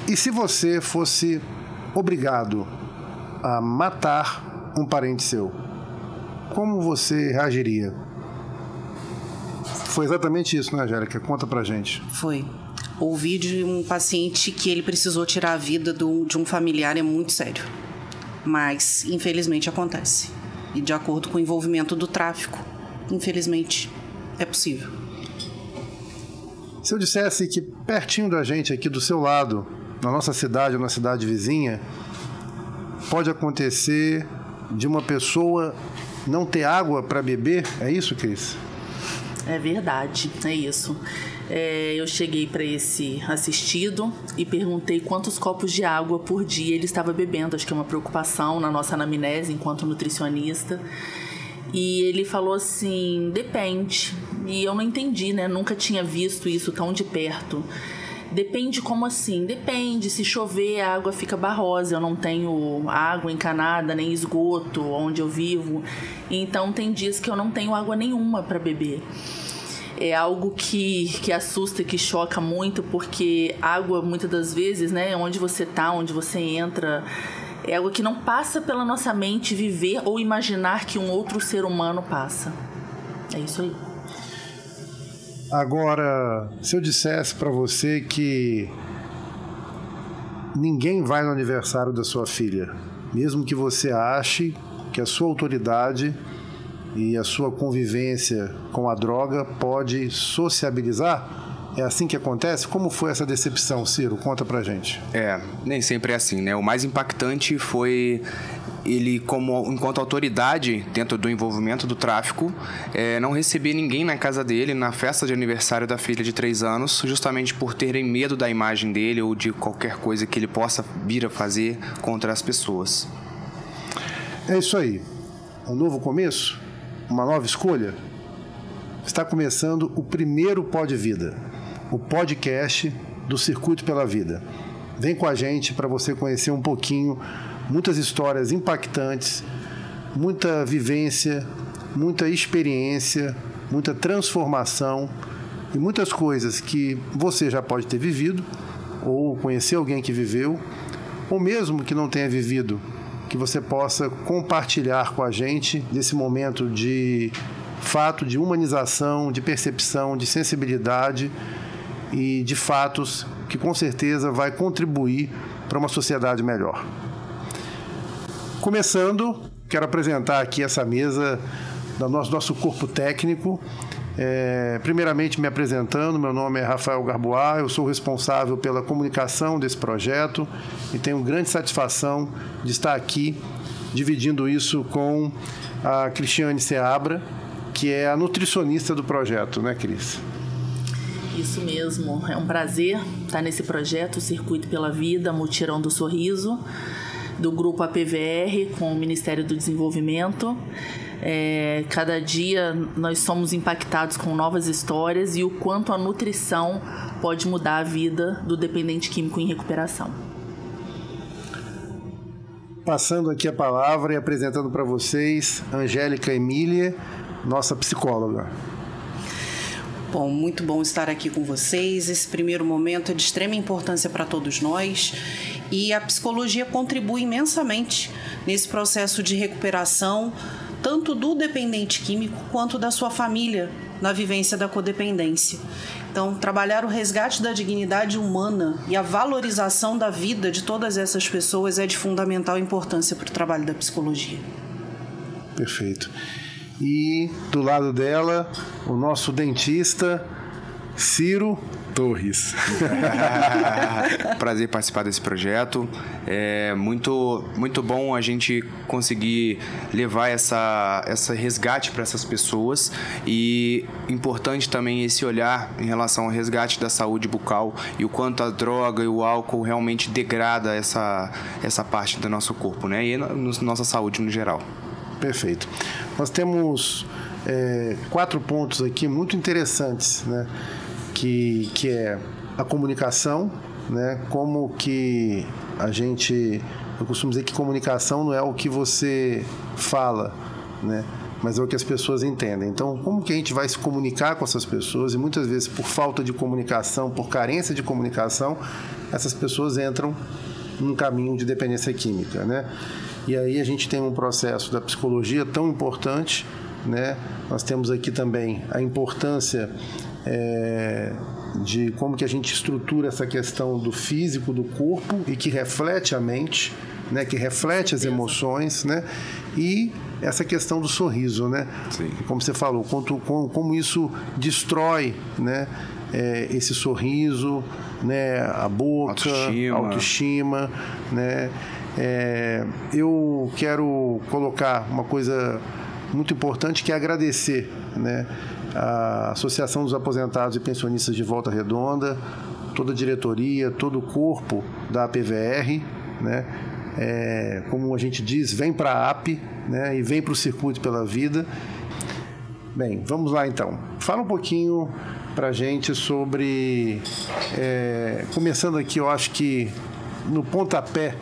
E se você fosse obrigado a matar um parente seu, como você reagiria? Foi exatamente isso, né, Angélica? Conta pra gente. Foi. Ouvir de um paciente que ele precisou tirar a vida de um familiar é muito sério. Mas, infelizmente, acontece. E de acordo com o envolvimento do tráfico, infelizmente, é possível. Se eu dissesse que pertinho da gente, aqui do seu lado, na nossa cidade ou na cidade vizinha, pode acontecer de uma pessoa não ter água para beber, é isso, Cris? É verdade, é isso. Eu cheguei para esse assistido e perguntei quantos copos de água por dia ele estava bebendo. Acho que é uma preocupação na nossa anamnese enquanto nutricionista. E ele falou assim, depende. E eu não entendi, né? Nunca tinha visto isso tão de perto. Depende como assim? Depende. Se chover, a água fica barrosa. Eu não tenho água encanada, nem esgoto onde eu vivo. Então, tem dias que eu não tenho água nenhuma para beber. É algo que assusta, que choca muito, porque água, muitas das vezes, né? Onde você tá, onde você entra... É algo que não passa pela nossa mente viver ou imaginar que um outro ser humano passa. É isso aí. Agora, se eu dissesse para você que ninguém vai no aniversário da sua filha, mesmo que você ache que a sua autoridade e a sua convivência com a droga pode sociabilizar, é assim que acontece? Como foi essa decepção, Ciro? Conta pra gente. Nem sempre é assim, né? O mais impactante foi ele, enquanto autoridade dentro do envolvimento do tráfico, não receber ninguém na casa dele, na festa de aniversário da filha de 3 anos, justamente por terem medo da imagem dele ou de qualquer coisa que ele possa vir a fazer contra as pessoas. É isso aí. Um novo começo? Uma nova escolha? Está começando o primeiro Pod Vida, o podcast do Circuito pela Vida. Vem com a gente para você conhecer um pouquinho, muitas histórias impactantes, muita vivência, muita experiência, muita transformação e muitas coisas que você já pode ter vivido ou conhecer alguém que viveu, ou mesmo que não tenha vivido, que você possa compartilhar com a gente desse momento de fato, de humanização, de percepção, de sensibilidade e de fatos que com certeza vai contribuir para uma sociedade melhor. Começando, quero apresentar aqui essa mesa do nosso corpo técnico. Primeiramente me apresentando, meu nome é Rafael Garbois, eu sou responsável pela comunicação desse projeto e tenho grande satisfação de estar aqui dividindo isso com a Cristiane Seabra, que é a nutricionista do projeto, né, Cris? Isso mesmo, é um prazer estar nesse projeto Circuito pela Vida, Mutirão do Sorriso, do grupo APVR com o Ministério do Desenvolvimento. Cada dia nós somos impactados com novas histórias e o quanto a nutrição pode mudar a vida do dependente químico em recuperação. Passando aqui a palavra e apresentando para vocês Angélica Emília, nossa psicóloga. Bom, muito bom estar aqui com vocês. Esse primeiro momento é de extrema importância para todos nós e a psicologia contribui imensamente nesse processo de recuperação, tanto do dependente químico quanto da sua família na vivência da codependência. Então, trabalhar o resgate da dignidade humana e a valorização da vida de todas essas pessoas é de fundamental importância para o trabalho da psicologia. Perfeito. E do lado dela, o nosso dentista, Ciro Torres. Prazer participar desse projeto. É muito bom a gente conseguir levar essa resgate para essas pessoas e importante também esse olhar em relação ao resgate da saúde bucal e o quanto a droga e o álcool realmente degrada essa parte do nosso corpo, né? E nossa saúde no geral. Perfeito. Nós temos 4 pontos aqui muito interessantes, né? Que é a comunicação, né? Como que eu costumo dizer que comunicação não é o que você fala, né? mas é o que as pessoas entendem. Então, como que a gente vai se comunicar com essas pessoas? E muitas vezes, por falta de comunicação, por carência de comunicação, essas pessoas entram num caminho de dependência química, né? E aí a gente tem um processo da psicologia tão importante, né? Nós temos aqui também a importância de como que a gente estrutura essa questão do físico, do corpo, e que reflete a mente, né? Que reflete as emoções, né? E essa questão do sorriso, né? Sim. Como você falou, como isso destrói, né? Esse sorriso, né? A boca, autoestima, né? Eu quero colocar uma coisa muito importante, que é agradecer, né? A Associação dos Aposentados e Pensionistas de Volta Redonda, toda a diretoria, todo o corpo da APVR, né? Como a gente diz, vem para a AP, né? E vem para o Circuito pela Vida. Bem, vamos lá então. Fala um pouquinho para a gente sobre... começando aqui, eu acho que no pontapé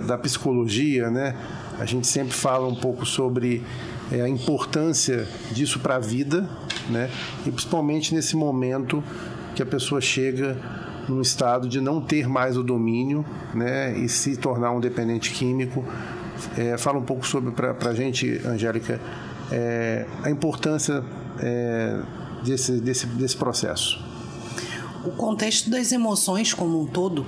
da psicologia, né? A gente sempre fala um pouco sobre a importância disso para a vida, né? E principalmente nesse momento que a pessoa chega num estado de não ter mais o domínio, né? E se tornar um dependente químico. Fala um pouco sobre, para a gente, Angélica, a importância desse processo. O contexto das emoções como um todo,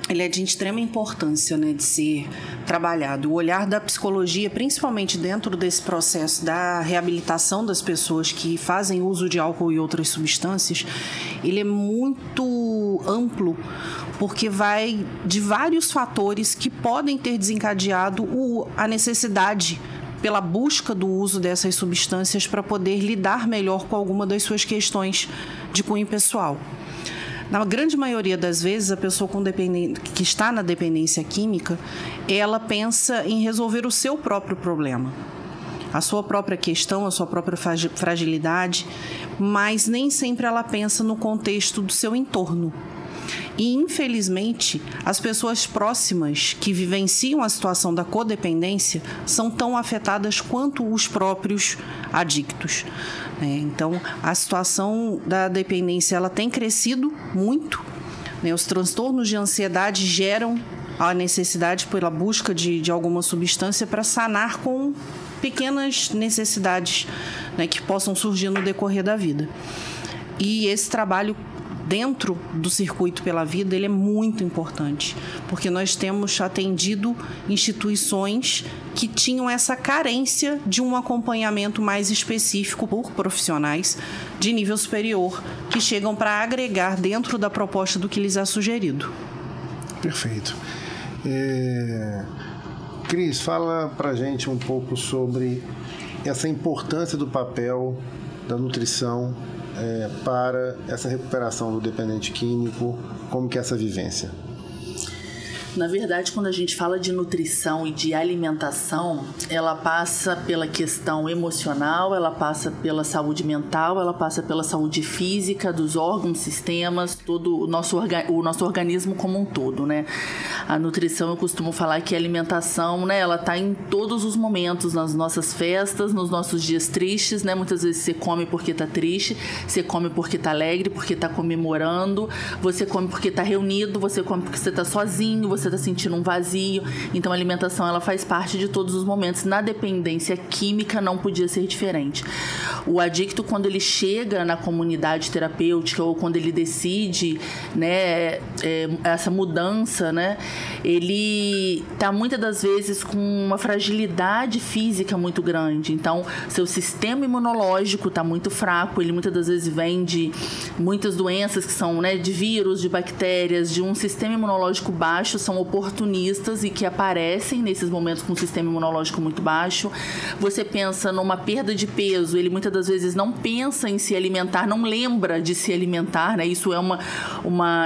ele é de extrema importância, né, de ser trabalhado. O olhar da psicologia, principalmente dentro desse processo da reabilitação das pessoas que fazem uso de álcool e outras substâncias, ele é muito amplo, porque vai de vários fatores que podem ter desencadeado a necessidade pela busca do uso dessas substâncias para poder lidar melhor com alguma das suas questões de cunho pessoal. Na grande maioria das vezes, a pessoa que está na dependência química, ela pensa em resolver o seu próprio problema, a sua própria questão, a sua própria fragilidade, mas nem sempre ela pensa no contexto do seu entorno. E, infelizmente, as pessoas próximas que vivenciam a situação da codependência são tão afetadas quanto os próprios adictos. Então, a situação da dependência ela tem crescido muito. Os transtornos de ansiedade geram a necessidade pela busca de alguma substância para sanar com pequenas necessidades, né, que possam surgir no decorrer da vida. E esse trabalho dentro do Circuito pela Vida, ele é muito importante, porque nós temos atendido instituições que tinham essa carência de um acompanhamento mais específico por profissionais de nível superior, que chegam para agregar dentro da proposta do que lhes é sugerido. Perfeito. Cris, fala pra gente um pouco sobre essa importância do papel da nutrição para essa recuperação do dependente químico, como que é essa vivência? Na verdade, quando a gente fala de nutrição e de alimentação, ela passa pela questão emocional, ela passa pela saúde mental, ela passa pela saúde física dos órgãos, sistemas, todo o nosso organismo como um todo, né? A nutrição, eu costumo falar que a alimentação, né, ela tá em todos os momentos, nas nossas festas, nos nossos dias tristes, né? Muitas vezes você come porque tá triste, você come porque tá alegre, porque tá comemorando, você come porque tá reunido, você come porque você tá sozinho, você está sentindo um vazio. Então a alimentação ela faz parte de todos os momentos. Na dependência química não podia ser diferente. O adicto, quando ele chega na comunidade terapêutica ou quando ele decide, né, essa mudança, né, ele está muitas das vezes com uma fragilidade física muito grande. Então seu sistema imunológico está muito fraco, ele muitas das vezes vem de muitas doenças que são, né, de vírus, de bactérias, de um sistema imunológico baixo, são oportunistas e que aparecem nesses momentos com o sistema imunológico muito baixo. Você pensa numa perda de peso, ele muitas das vezes não pensa em se alimentar, não lembra de se alimentar, né? Isso é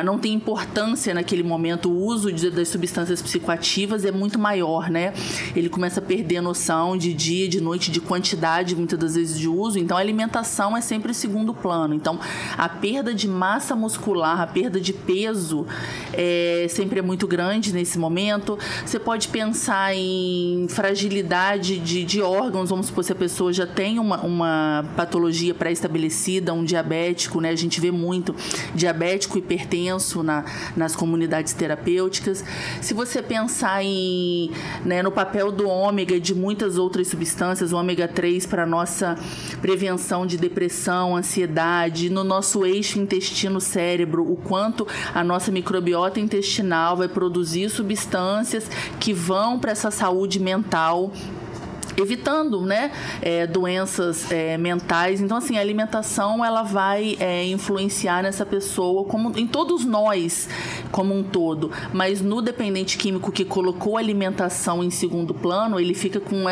não tem importância naquele momento, o uso das das substâncias psicoativas é muito maior, né? Ele começa a perder a noção de dia, de noite, de quantidade, muitas das vezes, de uso. Então, a alimentação é sempre o segundo plano. Então, a perda de massa muscular, a perda de peso sempre é muito grande nesse momento. Você pode pensar em fragilidade de órgãos, vamos supor, se a pessoa já tem uma patologia pré-estabelecida, um diabético, né? A gente vê muito diabético, hipertenso nas comunidades terapêuticas. Se você pensar no papel do ômega e de muitas outras substâncias, o ômega 3 para a nossa prevenção de depressão, ansiedade, no nosso eixo intestino-cérebro, o quanto a nossa microbiota intestinal vai produzir substâncias que vão para essa saúde mental, evitando, né, doenças mentais. Então, assim, a alimentação ela vai influenciar nessa pessoa, como em todos nós como um todo, mas no dependente químico que colocou a alimentação em segundo plano, ele fica com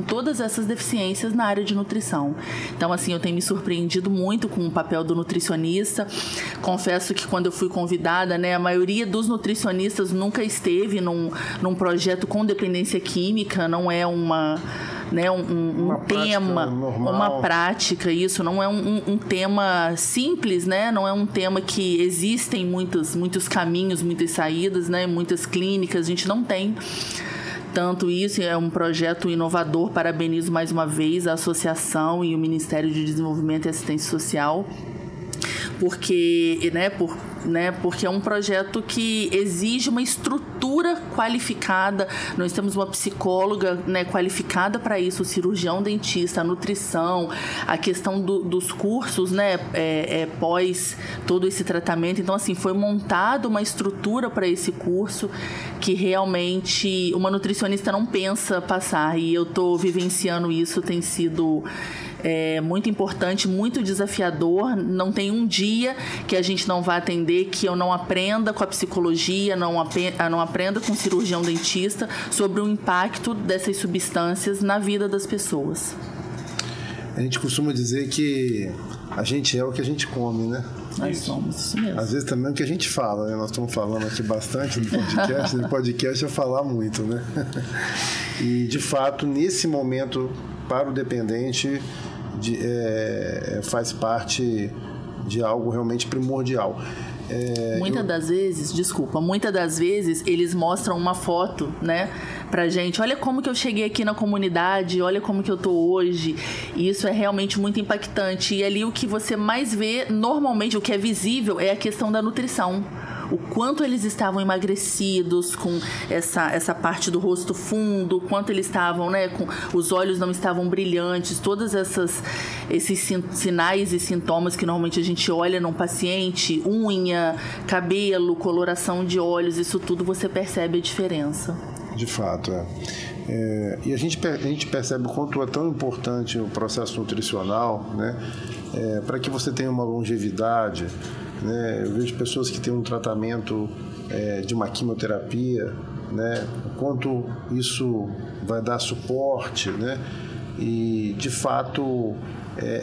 todas essas deficiências na área de nutrição. Então, assim, eu tenho me surpreendido muito com o papel do nutricionista. Confesso que quando eu fui convidada, né, a maioria dos nutricionistas nunca esteve num projeto com dependência química, não é uma tema, uma prática, isso não é um tema simples, né? Não é um tema que existem muitos caminhos, muitas saídas, né? Muitas clínicas, a gente não tem tanto isso. É um projeto inovador. Parabenizo mais uma vez a associação e o Ministério de Desenvolvimento e Assistência Social, porque é um projeto que exige uma estrutura qualificada. Nós temos uma psicóloga, né, qualificada para isso, o cirurgião dentista, a nutrição, a questão dos cursos, né, pós todo esse tratamento. Então, assim, foi montada uma estrutura para esse curso que realmente uma nutricionista não pensa passar, e eu estou vivenciando isso. Tem sido muito importante, muito desafiador. Não tem um dia que a gente não vá atender que eu não aprenda com a psicologia, não aprenda com o cirurgião dentista sobre o impacto dessas substâncias na vida das pessoas. A gente costuma dizer que a gente é o que a gente come, né? Nós somos isso mesmo. Às vezes também é o que a gente fala, né? Nós estamos falando aqui bastante no podcast, no podcast é falar muito, né? E, de fato, nesse momento, para o dependente, faz parte de algo realmente primordial. Muitas das vezes eles mostram uma foto, né, pra gente. Olha como que eu cheguei aqui na comunidade, olha como que eu tô hoje. E isso é realmente muito impactante. E ali o que você mais vê, normalmente, o que é visível, é a questão da nutrição. O quanto eles estavam emagrecidos, com essa parte do rosto fundo, o quanto eles estavam, né, com os olhos não estavam brilhantes, todas esses sinais e sintomas que normalmente a gente olha num paciente, unha, cabelo, coloração de olhos, isso tudo você percebe a diferença. De fato, e a gente percebe o quanto é tão importante o processo nutricional, né, para que você tenha uma longevidade, né? Eu vejo pessoas que têm um tratamento de uma quimioterapia, né, o quanto isso vai dar suporte, né, e de fato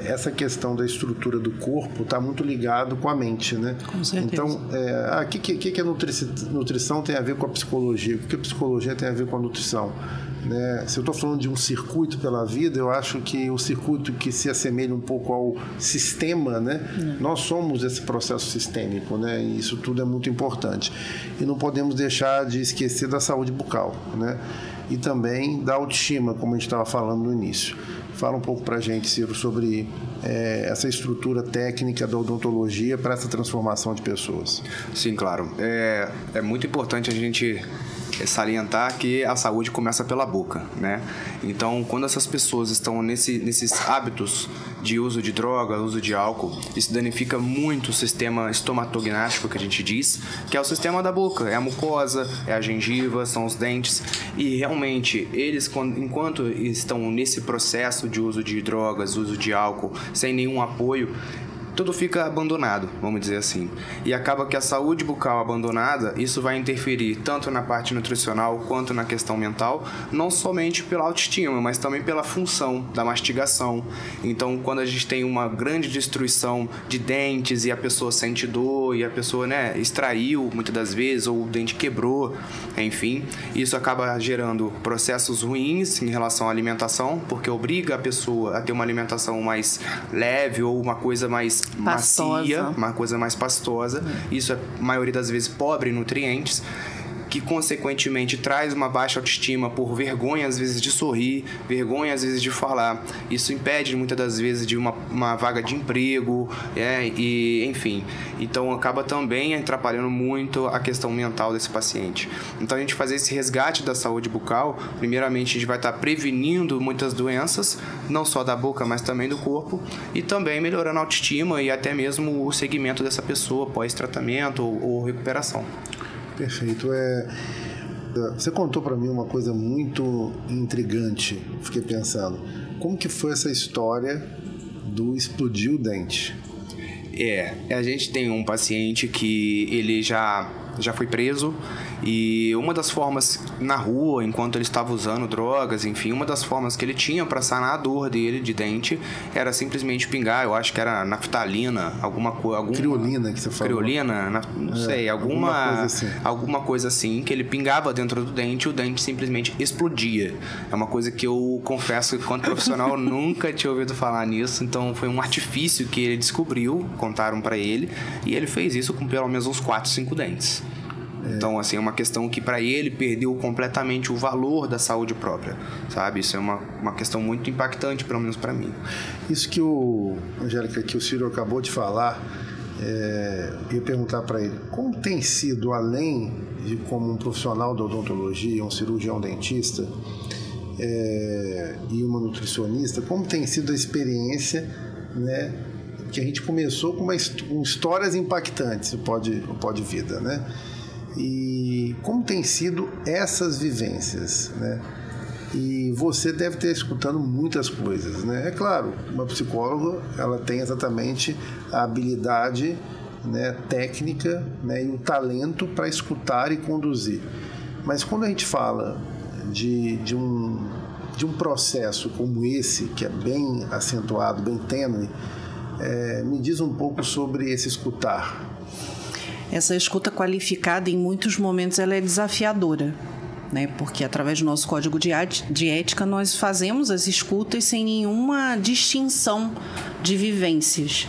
essa questão da estrutura do corpo está muito ligado com a mente, né? Com certeza. Então, o que a nutrição tem a ver com a psicologia? O que a psicologia tem a ver com a nutrição? Né? Se eu estou falando de um circuito pela vida, eu acho que o circuito que se assemelha um pouco ao sistema, né? Nós somos esse processo sistêmico, né? E isso tudo é muito importante. E não podemos deixar de esquecer da saúde bucal, né? E também da autoestima, como a gente estava falando no início. Fala um pouco para a gente, Ciro, sobre essa estrutura técnica da odontologia para essa transformação de pessoas. Sim, claro. É muito importante a gente salientar que a saúde começa pela boca, né? Então, quando essas pessoas estão nesses hábitos de uso de droga, uso de álcool, isso danifica muito o sistema estomatognático, que a gente diz, que é o sistema da boca, é a mucosa, é a gengiva, são os dentes. E realmente, eles, enquanto estão nesse processo de uso de drogas, uso de álcool, sem nenhum apoio, tudo fica abandonado, vamos dizer assim. E acaba que a saúde bucal abandonada, isso vai interferir tanto na parte nutricional quanto na questão mental, não somente pela autoestima, mas também pela função da mastigação. Então, quando a gente tem uma grande destruição de dentes e a pessoa sente dor e a pessoa, extraiu muitas das vezes, ou o dente quebrou, enfim, isso acaba gerando processos ruins em relação à alimentação, porque obriga a pessoa a ter uma alimentação mais leve ou uma coisa mais macia, uma coisa mais pastosa. Isso é, a maioria das vezes, pobre em nutrientes, que consequentemente traz uma baixa autoestima por vergonha às vezes de sorrir, vergonha às vezes de falar. Isso impede muitas das vezes de uma vaga de emprego, e enfim. Então acaba também atrapalhando muito a questão mental desse paciente. Então a gente fazer esse resgate da saúde bucal, primeiramente a gente vai estar prevenindo muitas doenças, não só da boca, mas também do corpo, e também melhorando a autoestima e até mesmo o segmento dessa pessoa pós-tratamento ou recuperação. Perfeito. Você contou para mim uma coisa muito intrigante. Fiquei pensando, como que foi essa história do explodir o dente? A gente tem um paciente que ele já foi preso, e uma das formas na rua, enquanto ele estava usando drogas, enfim, uma das formas que ele tinha para sanar a dor dele de dente era simplesmente pingar, eu acho que era naftalina, alguma criolina que você falou. Criolina, não sei, alguma coisa assim, que ele pingava dentro do dente e o dente simplesmente explodia. É uma coisa que eu confesso que, enquanto profissional, eu nunca tinha ouvido falar nisso, então foi um artifício que ele descobriu, contaram para ele, e ele fez isso com pelo menos uns 4, 5 dentes. Então, assim, é uma questão que para ele perdeu completamente o valor da saúde própria, sabe? Isso é uma questão muito impactante, pelo menos para mim. Isso que Angélica, que o Ciro acabou de falar, eu ia perguntar para ele, como tem sido, além de como um profissional da odontologia, um cirurgião dentista e uma nutricionista, como tem sido a experiência, que a gente começou com histórias impactantes, o Pod Vida, E como tem sido essas vivências, E você deve ter escutando muitas coisas, É claro, uma psicóloga, ela tem exatamente a habilidade, técnica, e o talento para escutar e conduzir. Mas quando a gente fala de um processo como esse, que é bem acentuado, bem tênue, me diz um pouco sobre esse escutar. Essa escuta qualificada, em muitos momentos, ela é desafiadora, porque através do nosso código de ética nós fazemos as escutas sem nenhuma distinção de vivências.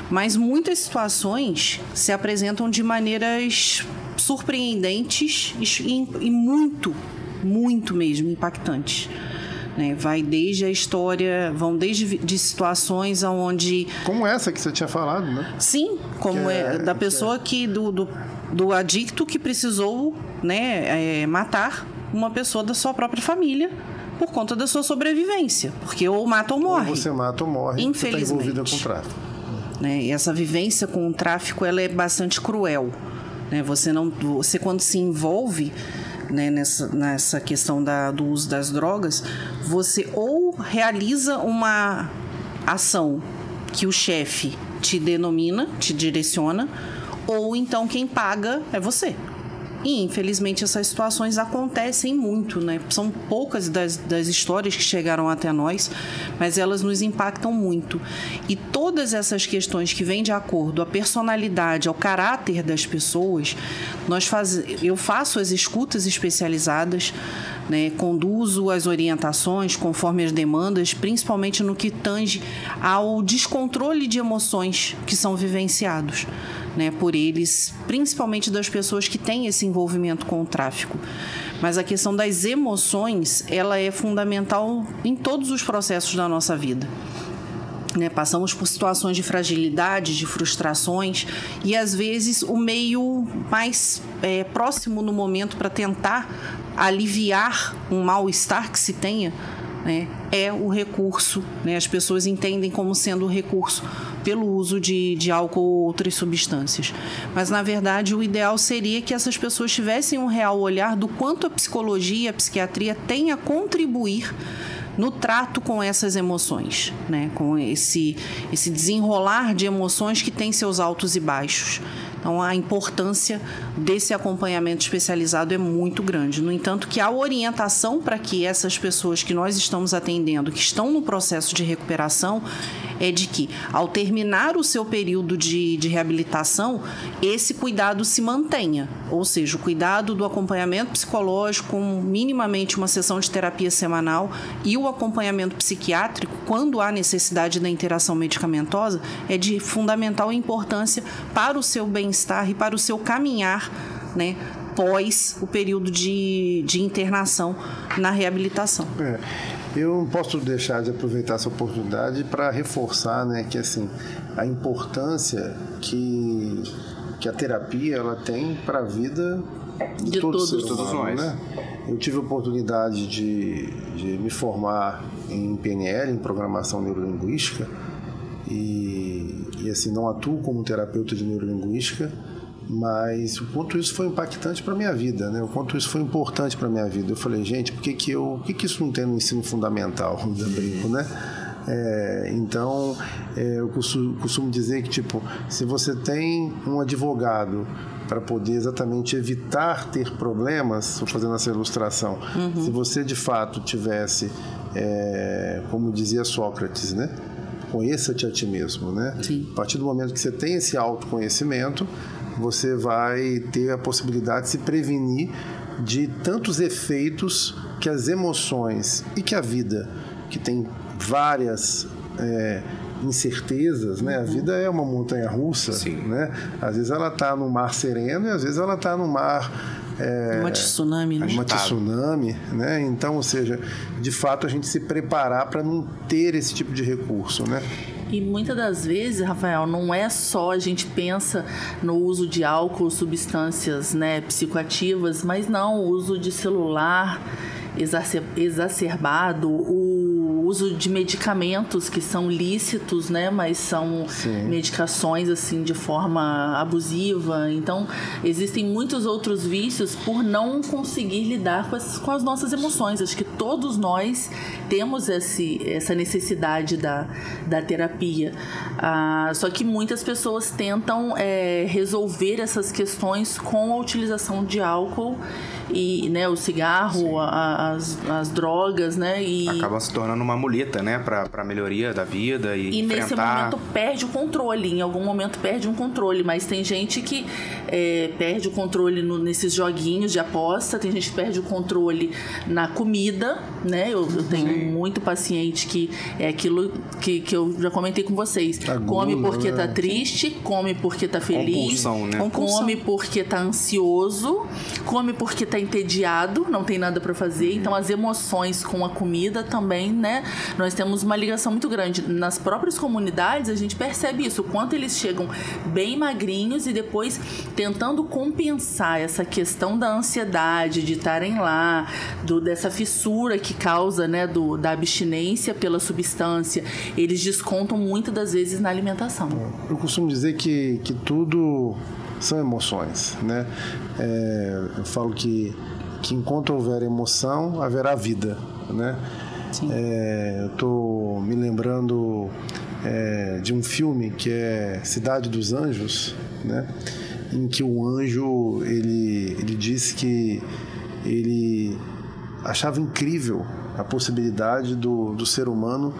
Mas muitas situações se apresentam de maneiras surpreendentes e muito, muito mesmo impactantes. Vai desde a história, vão desde de situações onde... Como essa que você tinha falado, Sim, como da pessoa do adicto que precisou matar uma pessoa da sua própria família por conta da sua sobrevivência, porque ou mata ou morre. Ou você mata ou morre, infelizmente. Você está envolvida com o tráfico. E essa vivência com o tráfico, ela é bastante cruel. Você quando se envolve... nessa questão do uso das drogas, você ou realiza uma ação que o chefe te denomina, te direciona, ou então quem paga é você. E, infelizmente, essas situações acontecem muito, São poucas das histórias que chegaram até nós, mas elas nos impactam muito. E todas essas questões que vêm de acordo à personalidade, ao caráter das pessoas, eu faço as escutas especializadas, conduzo as orientações conforme as demandas, principalmente no que tange ao descontrole de emoções que são vivenciados, por eles, principalmente das pessoas que têm esse envolvimento com o tráfico. Mas a questão das emoções, ela é fundamental em todos os processos da nossa vida. Passamos por situações de fragilidade, de frustrações, e às vezes o meio mais próximo no momento para tentar aliviar um mal-estar que se tenha é o recurso. As pessoas entendem como sendo o recurso pelo uso de álcool ou outras substâncias. Mas, na verdade, o ideal seria que essas pessoas tivessem um real olhar do quanto a psicologia e a psiquiatria têm a contribuir no trato com essas emoções, né? Com esse desenrolar de emoções que tem seus altos e baixos. Então, a importância desse acompanhamento especializado é muito grande. No entanto, que a orientação para que essas pessoas que nós estamos atendendo, que estão no processo de recuperação, é de que, ao terminar o seu período de reabilitação, esse cuidado se mantenha. Ou seja, o cuidado do acompanhamento psicológico, com minimamente uma sessão de terapia semanal, e o acompanhamento psiquiátrico, quando há necessidade da interação medicamentosa, é de fundamental importância para o seu bem-estar e para o seu caminhar, né, pós o período de internação na reabilitação. Eu não posso deixar de aproveitar essa oportunidade para reforçar, né, que assim, a importância que a terapia ela tem para a vida de todos nós, né? Eu tive a oportunidade de me formar em PNL, em Programação Neurolinguística, e assim, não atuo como terapeuta de neurolinguística, mas o quanto isso foi impactante para a minha vida, né? O quanto isso foi importante para a minha vida. Eu falei, gente, por que isso não tem no ensino fundamental? Eu brinco, né? Então, eu costumo dizer que, tipo, se você tem um advogado para poder exatamente evitar ter problemas, estou fazendo essa ilustração, se você de fato tivesse, como dizia Sócrates, né? Conheça-te a ti mesmo, né? Sim. A partir do momento que você tem esse autoconhecimento, você vai ter a possibilidade de se prevenir de tantos efeitos que as emoções e que a vida, que tem várias incertezas, né? A vida é uma montanha-russa, né? Às vezes ela está no mar sereno e às vezes ela está no mar... uma tsunami, né? Uma tsunami, né? Então, ou seja, de fato a gente se preparar para não ter esse tipo de recurso, né? E muitas das vezes, Rafael, não é só a gente pensa no uso de álcool, substâncias, né, psicoativas, mas não, o uso de celular exacerbado, o uso de medicamentos que são lícitos, né, mas são medicações assim de forma abusiva. Então, existem muitos outros vícios por não conseguir lidar com as nossas emoções. Acho que todos nós temos essa necessidade da terapia. Só que muitas pessoas tentam resolver essas questões com a utilização de álcool e, né, o cigarro, as drogas, né? E acaba se tornando uma muleta, né, para melhoria da vida e enfrentar... nesse momento perde o controle, em algum momento perde um controle, mas tem gente que perde o controle nesses joguinhos de aposta, tem gente que perde o controle na comida, né? Eu tenho muito paciente que é aquilo que eu já comentei com vocês, come porque tá triste, come porque tá feliz, compulsão, né? Come porque tá ansioso, come porque tá entediado, não tem nada para fazer. Então as emoções com a comida também, né? Nós temos uma ligação muito grande. Nas próprias comunidades a gente percebe isso, o quanto eles chegam bem magrinhos e depois tentando compensar essa questão da ansiedade, de estarem lá, dessa fissura que causa, né, da abstinência pela substância, eles descontam muitas das vezes na alimentação. Eu costumo dizer que tudo são emoções, né? Eu falo que enquanto houver emoção, haverá vida, né? Eu estou me lembrando de um filme que é Cidade dos Anjos, né? Em que o anjo ele disse que ele achava incrível a possibilidade do ser humano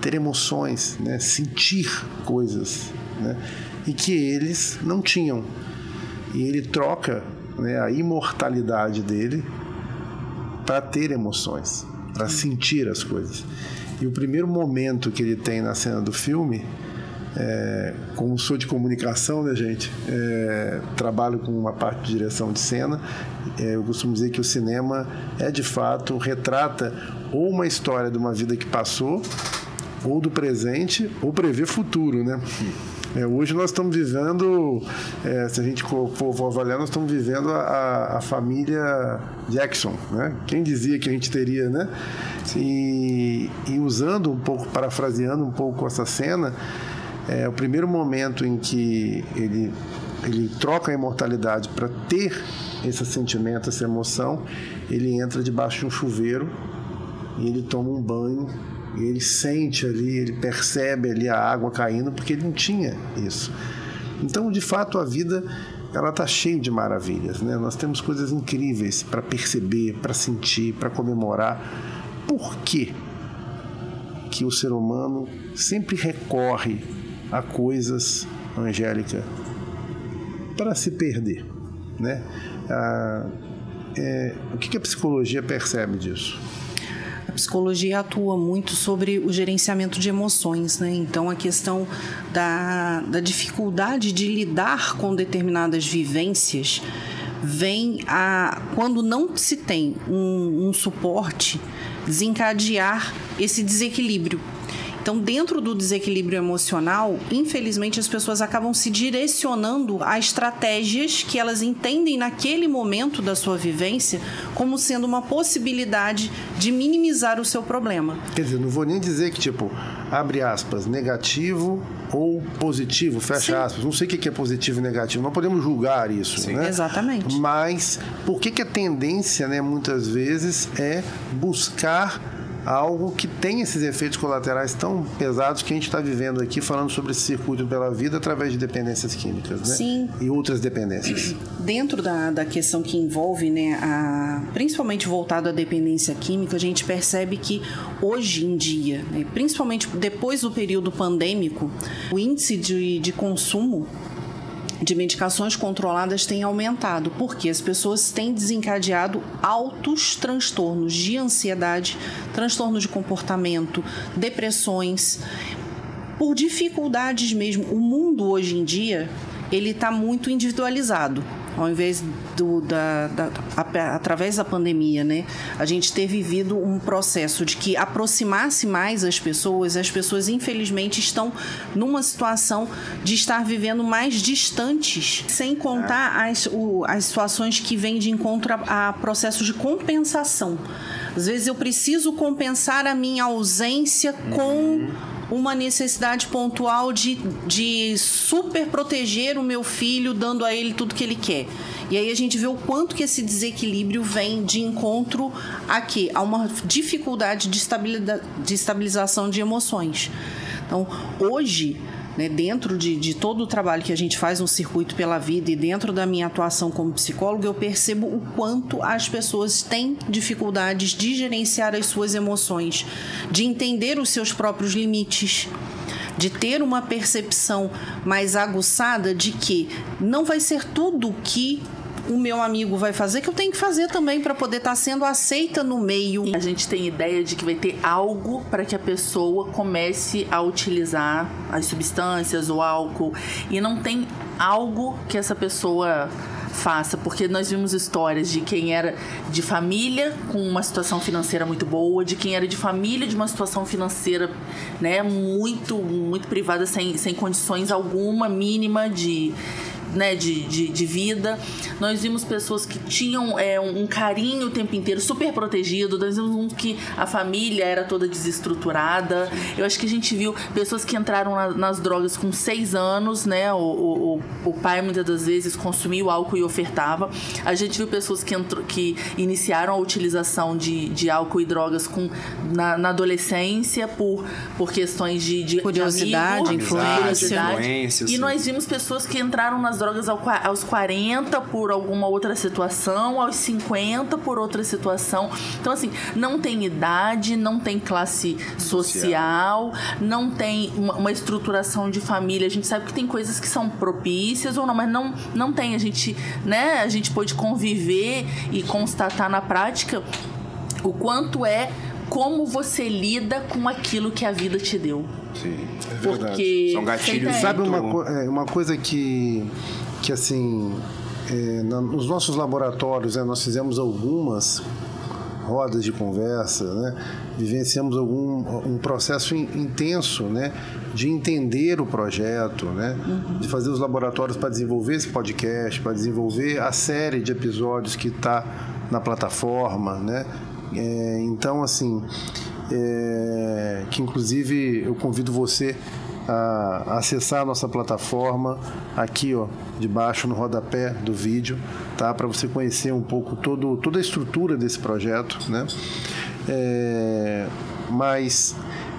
ter emoções, né? Sentir coisas, né? E que eles não tinham. E ele troca, né, a imortalidade dele para ter emoções, para sentir as coisas. E o primeiro momento que ele tem na cena do filme, como sou de comunicação, né, gente? Trabalho com uma parte de direção de cena. Eu costumo dizer que o cinema de fato, retrata ou uma história de uma vida que passou, ou do presente, ou prevê futuro, né? Hoje nós estamos vivendo, se a gente for avaliar, nós estamos vivendo a família Jackson, né? Quem dizia que a gente teria, né? E usando um pouco, parafraseando um pouco essa cena, o primeiro momento em que ele troca a imortalidade para ter esse sentimento, essa emoção, ele entra debaixo de um chuveiro e ele toma um banho, e ele sente ali, ele percebe ali a água caindo, porque ele não tinha isso. Então, de fato, a vida ela está cheia de maravilhas, né? Nós temos coisas incríveis para perceber, para sentir, para comemorar. Por quê que o ser humano sempre recorre a coisas, Angélica, para se perder, né? O que a psicologia percebe disso? A psicologia atua muito sobre o gerenciamento de emoções, né? Então, a questão da dificuldade de lidar com determinadas vivências vem quando não se tem um suporte, desencadear esse desequilíbrio. Então, dentro do desequilíbrio emocional, infelizmente, as pessoas acabam se direcionando a estratégias que elas entendem naquele momento da sua vivência como sendo uma possibilidade de minimizar o seu problema. Quer dizer, não vou nem dizer que, tipo, abre aspas, negativo ou positivo, fecha aspas. Não sei o que é positivo e negativo. Não podemos julgar isso, né? Exatamente. Mas por que a tendência, né, muitas vezes, é buscar algo que tem esses efeitos colaterais tão pesados que a gente está vivendo aqui, falando sobre esse circuito pela vida através de dependências químicas, né? Sim. E outras dependências. Dentro da questão que envolve, né, principalmente voltado à dependência química, a gente percebe que hoje em dia, né, principalmente depois do período pandêmico, o índice de consumo de medicações controladas tem aumentado, porque as pessoas têm desencadeado altos transtornos de ansiedade, transtornos de comportamento, depressões, por dificuldades mesmo. O mundo hoje em dia, ele está muito individualizado. Ao invés através da pandemia, né, a gente ter vivido um processo de que aproximasse mais as pessoas infelizmente estão numa situação de estar vivendo mais distantes, sem contar as situações que vêm de encontro a processos de compensação. Às vezes eu preciso compensar a minha ausência com uma necessidade pontual de super proteger o meu filho, dando a ele tudo que ele quer. E aí a gente vê o quanto que esse desequilíbrio vem de encontro a uma dificuldade de estabilização de emoções. Então, hoje, né, dentro de todo o trabalho que a gente faz no Circuito pela Vida e dentro da minha atuação como psicóloga, eu percebo o quanto as pessoas têm dificuldades de gerenciar as suas emoções, de entender os seus próprios limites, de ter uma percepção mais aguçada de que não vai ser tudo que o meu amigo vai fazer que eu tenho que fazer também para poder estar sendo aceita no meio. A gente tem ideia de que vai ter algo para que a pessoa comece a utilizar as substâncias, o álcool, e não tem algo que essa pessoa faça, porque nós vimos histórias de quem era de família com uma situação financeira muito boa, de quem era de família de uma situação financeira, né, muito, muito privada, sem condições alguma mínima de vida. Nós vimos pessoas que tinham um carinho o tempo inteiro, super protegido. Nós vimos um que a família era toda desestruturada. Eu acho que a gente viu pessoas que entraram nas drogas com 6 anos, né? O pai muitas das vezes consumia o álcool e ofertava. A gente viu pessoas que iniciaram a utilização de álcool e drogas na adolescência por questões de curiosidade, influência. E nós vimos pessoas que entraram nas drogas aos 40 por alguma outra situação, aos 50 por outra situação. Então, assim, não tem idade, não tem classe social, não tem uma estruturação de família. A gente sabe que tem coisas que são propícias ou não, mas não tem. A gente pode conviver e constatar na prática o quanto como você lida com aquilo que a vida te deu. Sim, é verdade. Porque são gatilhos. Sabe uma coisa que assim, nos nossos laboratórios, né, nós fizemos algumas rodas de conversa, né, vivenciamos um processo intenso, né, de entender o projeto, né, de fazer os laboratórios para desenvolver esse podcast, para desenvolver a série de episódios que está na plataforma, né. Então, assim, que inclusive eu convido você a acessar a nossa plataforma aqui, ó, debaixo no rodapé do vídeo, tá? Para você conhecer um pouco toda a estrutura desse projeto, né? Mas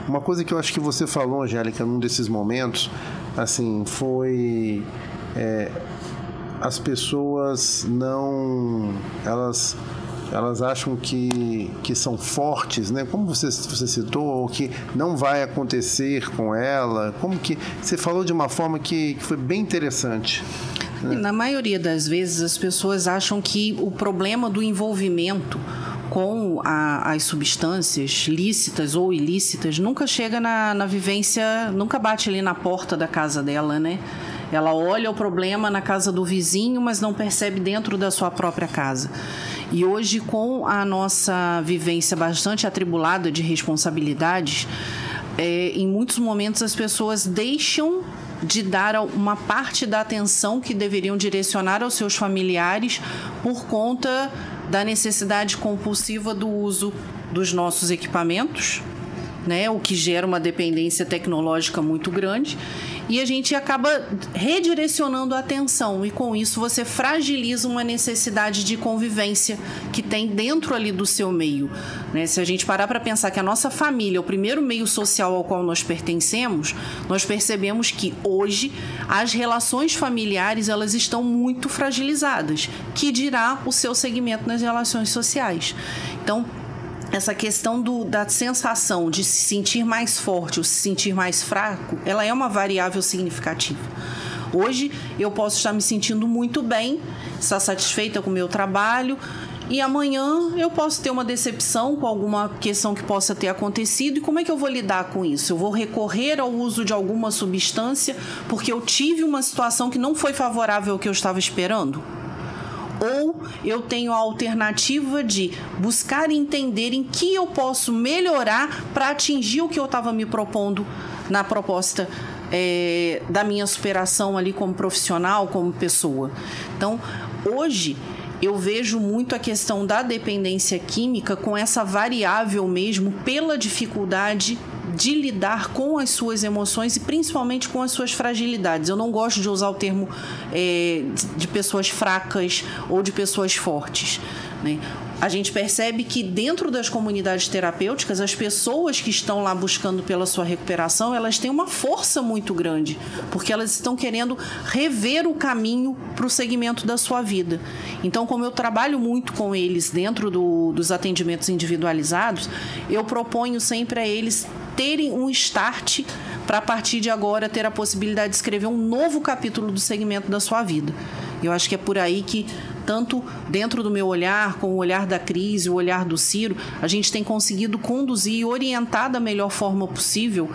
uma coisa que eu acho que você falou, Angélica, num desses momentos, assim, foi as pessoas não... Elas acham que são fortes, né? Como você citou, que não vai acontecer com ela. Como que... Você falou de uma forma que foi bem interessante. Na maioria das vezes, as pessoas acham que o problema do envolvimento com as substâncias lícitas ou ilícitas nunca chega na vivência, nunca bate ali na porta da casa dela, né? Ela olha o problema na casa do vizinho, mas não percebe dentro da sua própria casa. E hoje, com a nossa vivência bastante atribulada de responsabilidades, em muitos momentos as pessoas deixam de dar uma parte da atenção que deveriam direcionar aos seus familiares por conta da necessidade compulsiva do uso dos nossos equipamentos, né? O que gera uma dependência tecnológica muito grande. E a gente acaba redirecionando a atenção, e com isso você fragiliza uma necessidade de convivência que tem dentro ali do seu meio, né? Se a gente parar para pensar que a nossa família é o primeiro meio social ao qual nós pertencemos, nós percebemos que hoje as relações familiares elas estão muito fragilizadas, que dirá o seu segmento nas relações sociais. Então, essa questão da sensação de se sentir mais forte ou se sentir mais fraco, ela é uma variável significativa. Hoje, eu posso estar me sentindo muito bem, estar satisfeita com o meu trabalho, e amanhã eu posso ter uma decepção com alguma questão que possa ter acontecido. E como é que eu vou lidar com isso? Eu vou recorrer ao uso de alguma substância porque eu tive uma situação que não foi favorável ao que eu estava esperando? Ou eu tenho a alternativa de buscar entender em que eu posso melhorar para atingir o que eu estava me propondo na proposta da minha superação ali como profissional, como pessoa. Então, hoje eu vejo muito a questão da dependência química com essa variável mesmo pela dificuldade de lidar com as suas emoções e principalmente com as suas fragilidades. Eu não gosto de usar o termo de pessoas fracas ou de pessoas fortes, né? A gente percebe que dentro das comunidades terapêuticas, as pessoas que estão lá buscando pela sua recuperação, elas têm uma força muito grande, porque elas estão querendo rever o caminho para o segmento da sua vida. Então, como eu trabalho muito com eles dentro dos atendimentos individualizados, eu proponho sempre a eles terem um start para, a partir de agora, ter a possibilidade de escrever um novo capítulo do segmento da sua vida. Eu acho que é por aí que, tanto dentro do meu olhar, com o olhar da Cris e o olhar do Ciro, a gente tem conseguido conduzir e orientar da melhor forma possível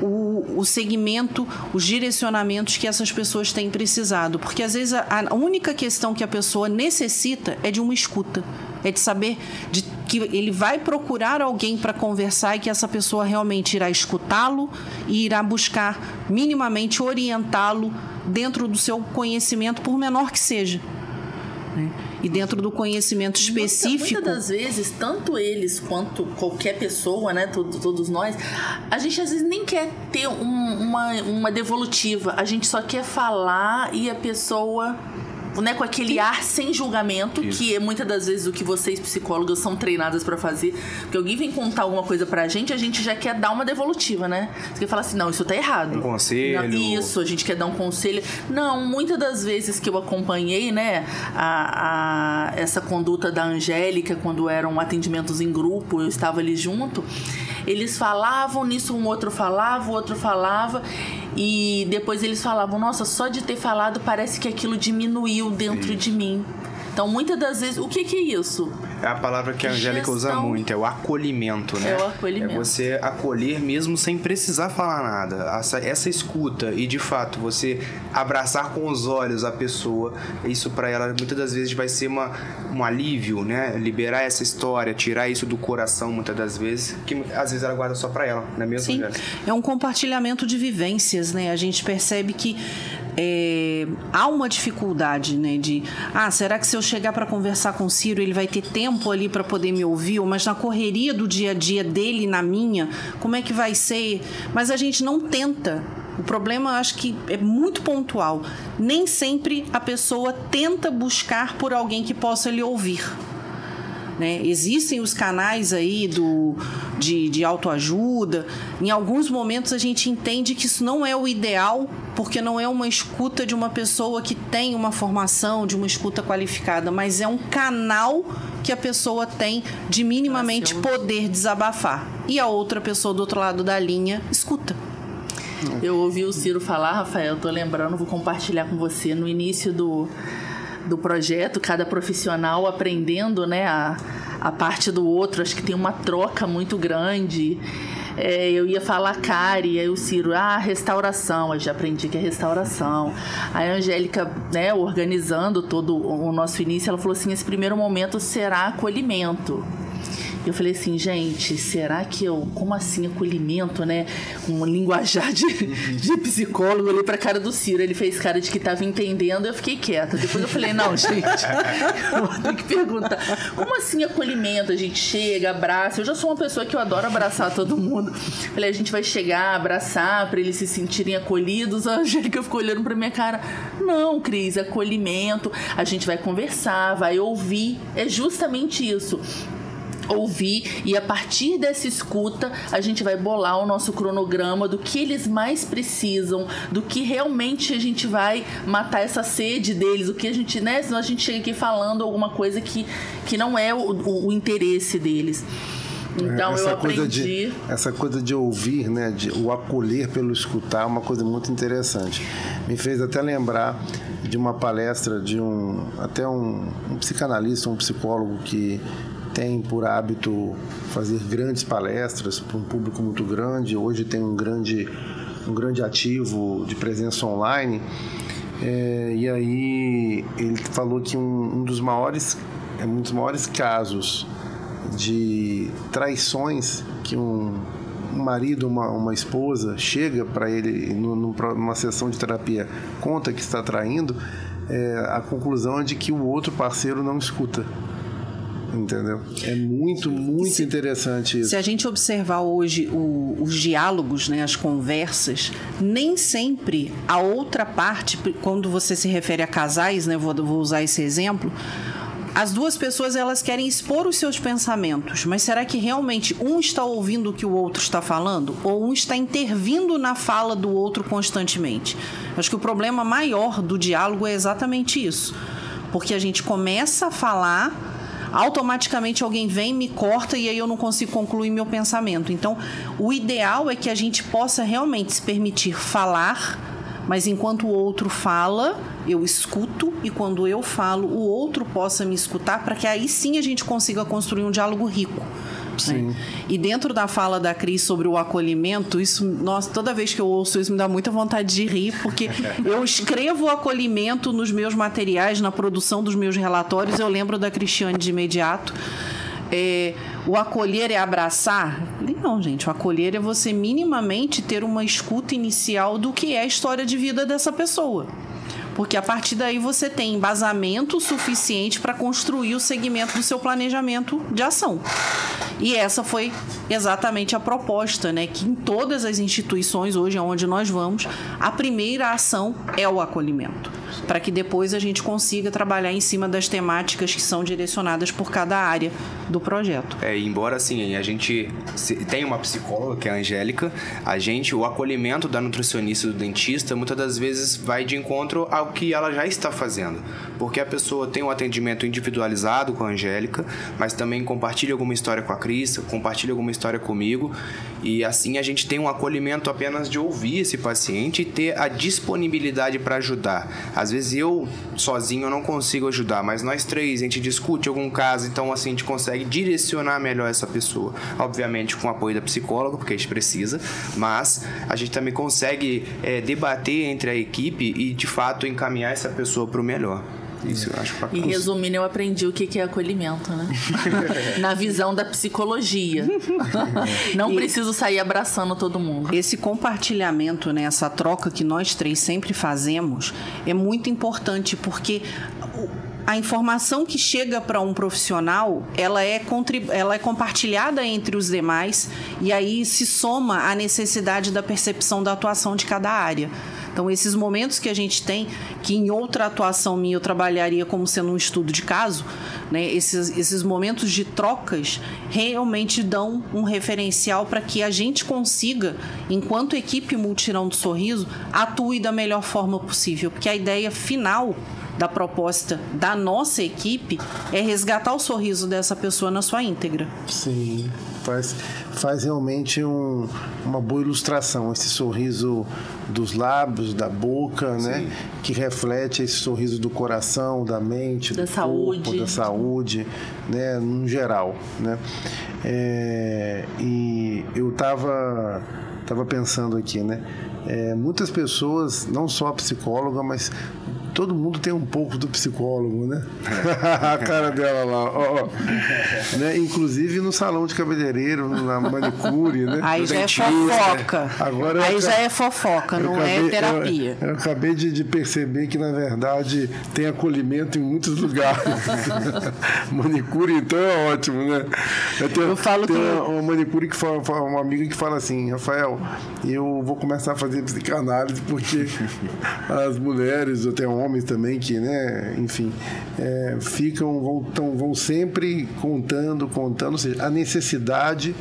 o segmento, os direcionamentos que essas pessoas têm precisado. Porque, às vezes, a única questão que a pessoa necessita é de uma escuta. É de saber que ele vai procurar alguém para conversar e que essa pessoa realmente irá escutá-lo e irá buscar minimamente orientá-lo dentro do seu conhecimento, por menor que seja, né? E dentro do conhecimento específico... Muitas das vezes, tanto eles quanto qualquer pessoa, né, todos nós, a gente às vezes nem quer ter uma devolutiva. A gente só quer falar e a pessoa... né, com aquele ar sem julgamento, isso, que é muitas das vezes o que vocês psicólogas são treinadas pra fazer. Porque alguém vem contar alguma coisa pra gente, a gente já quer dar uma devolutiva, né? Você quer falar assim, não, isso tá errado. Um conselho. Não, isso, a gente quer dar um conselho. Não, muitas das vezes que eu acompanhei, né, essa conduta da Angélica, quando eram atendimentos em grupo, eu estava ali junto, eles falavam nisso, um outro falava, o outro falava, e depois eles falavam, nossa, só de ter falado parece que aquilo diminuiu dentro de mim. Então, muitas das vezes, o que é isso? É a palavra que a Angélica usa muito, é o acolhimento, né? É o acolhimento. É você acolher mesmo sem precisar falar nada. Essa escuta e, de fato, você abraçar com os olhos a pessoa, isso pra ela, muitas das vezes, vai ser um alívio, né? Liberar essa história, tirar isso do coração, muitas das vezes, que às vezes ela guarda só pra ela, não é mesmo, Sim, Angélica? É um compartilhamento de vivências, né? A gente percebe que há uma dificuldade, né? Será que se eu chegar para conversar com o Ciro, ele vai ter tempo ali para poder me ouvir? Mas na correria do dia a dia dele e na minha, como é que vai ser? Mas a gente não tenta. O problema, acho que é muito pontual. Nem sempre a pessoa tenta buscar por alguém que possa lhe ouvir. né? Existem os canais aí de autoajuda. Em alguns momentos a gente entende que isso não é o ideal, porque não é uma escuta de uma pessoa que tem uma formação, de uma escuta qualificada, mas é um canal que a pessoa tem de minimamente poder desabafar. E a outra pessoa do outro lado da linha escuta. Eu ouvi o Ciro falar, Rafael, tô lembrando, vou compartilhar com você, no início do projeto, cada profissional aprendendo, né, a parte do outro, acho que tem uma troca muito grande. Eu ia falar Cari, aí o Ciro, restauração, eu já aprendi que é restauração. Aí a Angélica, né, organizando todo o nosso início, ela falou assim, esse primeiro momento será acolhimento. Eu falei assim, gente, será que como assim acolhimento, né? Um linguajar de psicólogo, eu olhei pra cara do Ciro, ele fez cara de que tava entendendo, eu fiquei quieta. Depois eu falei, não, gente, eu vou ter que perguntar, como assim acolhimento? A gente chega, abraça, eu já sou uma pessoa que eu adoro abraçar todo mundo. Falei, a gente vai chegar, abraçar, pra eles se sentirem acolhidos. A Angélica ficou olhando pra minha cara, não, Cris, acolhimento, a gente vai conversar, vai ouvir, é justamente isso. Ouvir, e a partir dessa escuta a gente vai bolar o nosso cronograma do que eles mais precisam, do que realmente a gente vai matar essa sede deles, o que a gente, né, senão a gente chega aqui falando alguma coisa que não é o interesse deles. Então eu aprendi. Essa coisa de ouvir, né, o acolher pelo escutar é uma coisa muito interessante. Me fez até lembrar de uma palestra de um psicanalista, um psicólogo que tem por hábito fazer grandes palestras para um público muito grande. Hoje tem um grande ativo de presença online. E aí ele falou que um dos maiores casos de traições que um marido, uma esposa chega para ele numa sessão de terapia, conta que está traindo, a conclusão é de que o outro parceiro não escuta. Entendeu? É muito interessante isso. Se a gente observar hoje os diálogos, né, as conversas, nem sempre a outra parte, quando você se refere a casais, né, vou usar esse exemplo, as duas pessoas elas querem expor os seus pensamentos, mas será que realmente um está ouvindo o que o outro está falando? Ou um está intervindo na fala do outro constantemente? Acho que o problema maior do diálogo é exatamente isso. Porque a gente começa a falar, automaticamente alguém vem, me corta e aí eu não consigo concluir meu pensamento. Então, o ideal é que a gente possa realmente se permitir falar, mas enquanto o outro fala, eu escuto, e quando eu falo, o outro possa me escutar, para que aí sim a gente consiga construir um diálogo rico. Sim. Né? E dentro da fala da Cris sobre o acolhimento, isso, nossa, toda vez que eu ouço isso me dá muita vontade de rir, porque eu escrevo o acolhimento nos meus materiais, na produção dos meus relatórios, eu lembro da Cristiane de imediato. O acolher é abraçar? Não, gente, o acolher é você minimamente ter uma escuta inicial do que é a história de vida dessa pessoa. Porque a partir daí você tem embasamento suficiente para construir o segmento do seu planejamento de ação. E essa foi exatamente a proposta, né? Que em todas as instituições hoje aonde nós vamos, a primeira ação é o acolhimento, para que depois a gente consiga trabalhar em cima das temáticas que são direcionadas por cada área do projeto. Embora assim, a gente tem uma psicóloga, que é a Angélica, o acolhimento da nutricionista e do dentista, muitas das vezes vai de encontro ao que ela já está fazendo, porque a pessoa tem um atendimento individualizado com a Angélica, mas também compartilha alguma história com a Cris, compartilha alguma história comigo, e assim a gente tem um acolhimento apenas de ouvir esse paciente e ter a disponibilidade para ajudar. Às vezes eu, sozinho, eu não consigo ajudar, mas nós três, a gente discute algum caso, então assim, a gente consegue direcionar melhor essa pessoa. Obviamente com o apoio da psicóloga, porque a gente precisa, mas a gente também consegue debater entre a equipe e, de fato, encaminhar essa pessoa para o melhor. Isso eu acho bacana. E resumindo, eu aprendi o que é acolhimento, né? Na visão da psicologia. Não preciso sair abraçando todo mundo. Esse compartilhamento, né, essa troca que nós três sempre fazemos é muito importante, porque a informação que chega para um profissional, ela é compartilhada entre os demais, e aí se soma a necessidade da percepção da atuação de cada área. Então, esses momentos que a gente tem, que em outra atuação minha eu trabalharia como sendo um estudo de caso, né? Esses momentos de trocas realmente dão um referencial para que a gente consiga, enquanto equipe Multirão do Sorriso, atue da melhor forma possível, porque a ideia final da proposta da nossa equipe é resgatar o sorriso dessa pessoa na sua íntegra. Sim, faz realmente uma boa ilustração, esse sorriso dos lábios, da boca, né? Que reflete esse sorriso do coração, da mente, da do saúde. corpo, da saúde, né? No geral, né? E eu tava pensando aqui, né? Muitas pessoas, não só a psicóloga, mas todo mundo tem um pouco do psicólogo, né? A cara dela lá, né? Inclusive no salão de cabeleireiro, na manicure, né? Aí já é fofoca. Agora aí já é fofoca, não é terapia. Eu acabei de perceber que, na verdade, tem acolhimento em muitos lugares. Manicure, então, é ótimo, né? Eu falo tem que... uma manicure que fala, uma amiga que fala assim: Rafael, eu vou começar a fazer psicanálise porque as mulheres, até homens também, que, né, enfim, vão sempre contando, ou seja, a necessidade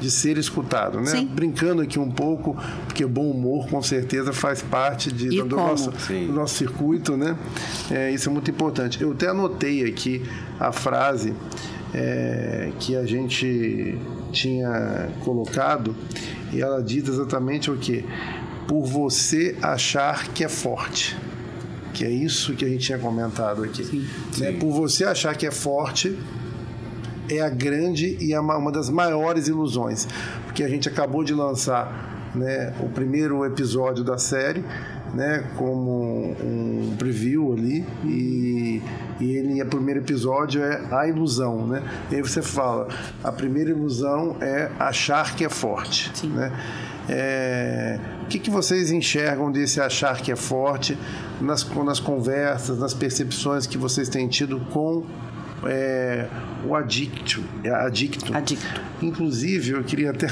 de ser escutado, né? Sim. Brincando aqui um pouco, porque bom humor com certeza faz parte do nosso circuito, né? Isso é muito importante. Eu até anotei aqui a frase que a gente tinha colocado, e ela diz exatamente o quê? Por você achar que é forte. Que é isso que a gente tinha comentado aqui. Sim. Por você achar que é forte, é a grande e uma das maiores ilusões. Porque a gente acabou de lançar, né, o primeiro episódio da série, né, como um preview ali, e o primeiro episódio é a ilusão, né? E aí você fala, a primeira ilusão é achar que é forte. Sim. Né? O que vocês enxergam desse achar que é forte nas conversas, nas percepções que vocês têm tido com o adicto? Inclusive, eu queria até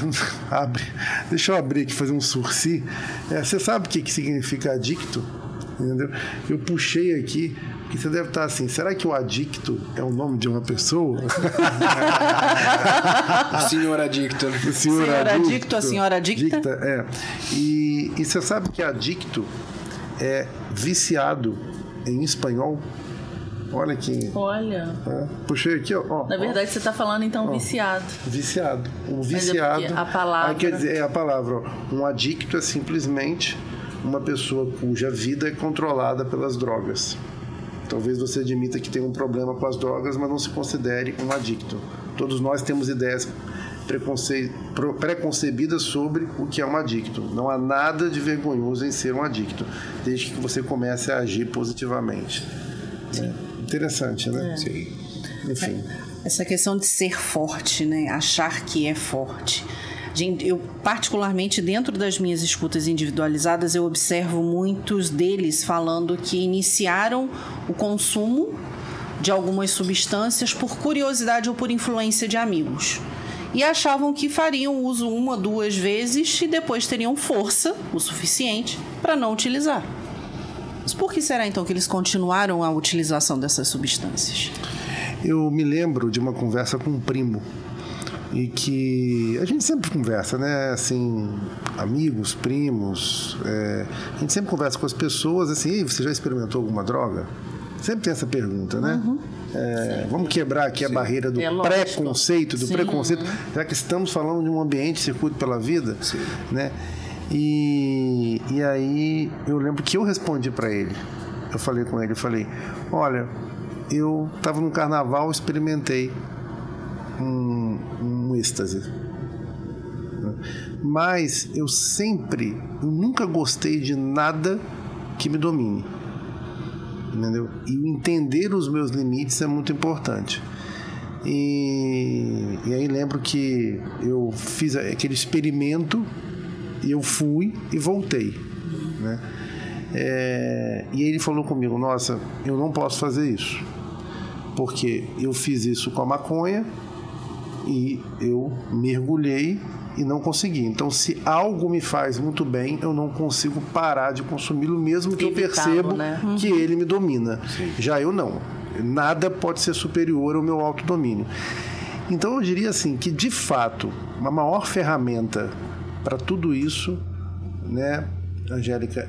deixa eu abrir aqui, fazer um sursi. Você sabe o que significa adicto? Entendeu? Eu puxei aqui, porque você deve estar assim: será que o adicto é o nome de uma pessoa? O senhor adicto. O senhor adicto, a senhora adicta. E você sabe que adicto é viciado em espanhol? Olha aqui. Olha. Puxei aqui, ó. Na verdade, você está falando, então, viciado. Viciado. Um viciado. A palavra... quer dizer, a palavra. Um adicto é simplesmente uma pessoa cuja vida é controlada pelas drogas. Talvez você admita que tem um problema com as drogas, mas não se considere um adicto. Todos nós temos ideias preconcebidas sobre o que é um adicto. Não há nada de vergonhoso em ser um adicto, desde que você comece a agir positivamente. Sim. Interessante, né? Sim. Enfim. Essa questão de ser forte, né? Achar que é forte. Eu, particularmente, dentro das minhas escutas individualizadas, eu observo muitos deles falando que iniciaram o consumo de algumas substâncias por curiosidade ou por influência de amigos. E achavam que fariam uso 1 ou 2 vezes e depois teriam força o suficiente para não utilizar. Mas por que será, então, que eles continuaram a utilização dessas substâncias? Eu me lembro de uma conversa com um primo, e que a gente sempre conversa, né? Assim, amigos, primos, a gente sempre conversa com as pessoas, assim: você já experimentou alguma droga? Sempre tem essa pergunta, né? Uhum. Vamos quebrar aqui a barreira do preconceito, já que estamos falando de um ambiente circuito pela vida, né? E aí eu lembro que eu respondi para ele, eu falei com ele, olha, eu estava num carnaval, experimentei um êxtase, mas eu nunca gostei de nada que me domine, entendeu? E entender os meus limites é muito importante. E aí lembro que eu fiz aquele experimento e eu fui e voltei, né? E ele falou comigo: nossa, eu não posso fazer isso, porque eu fiz isso com a maconha e eu mergulhei e não consegui. Então, se algo me faz muito bem, eu não consigo parar de consumi-lo, mesmo que eu percebo que ele me domina. Sim. Já eu não. Nada pode ser superior ao meu autodomínio. Então, eu diria assim, que de fato, uma maior ferramenta para tudo isso, né, Angélica,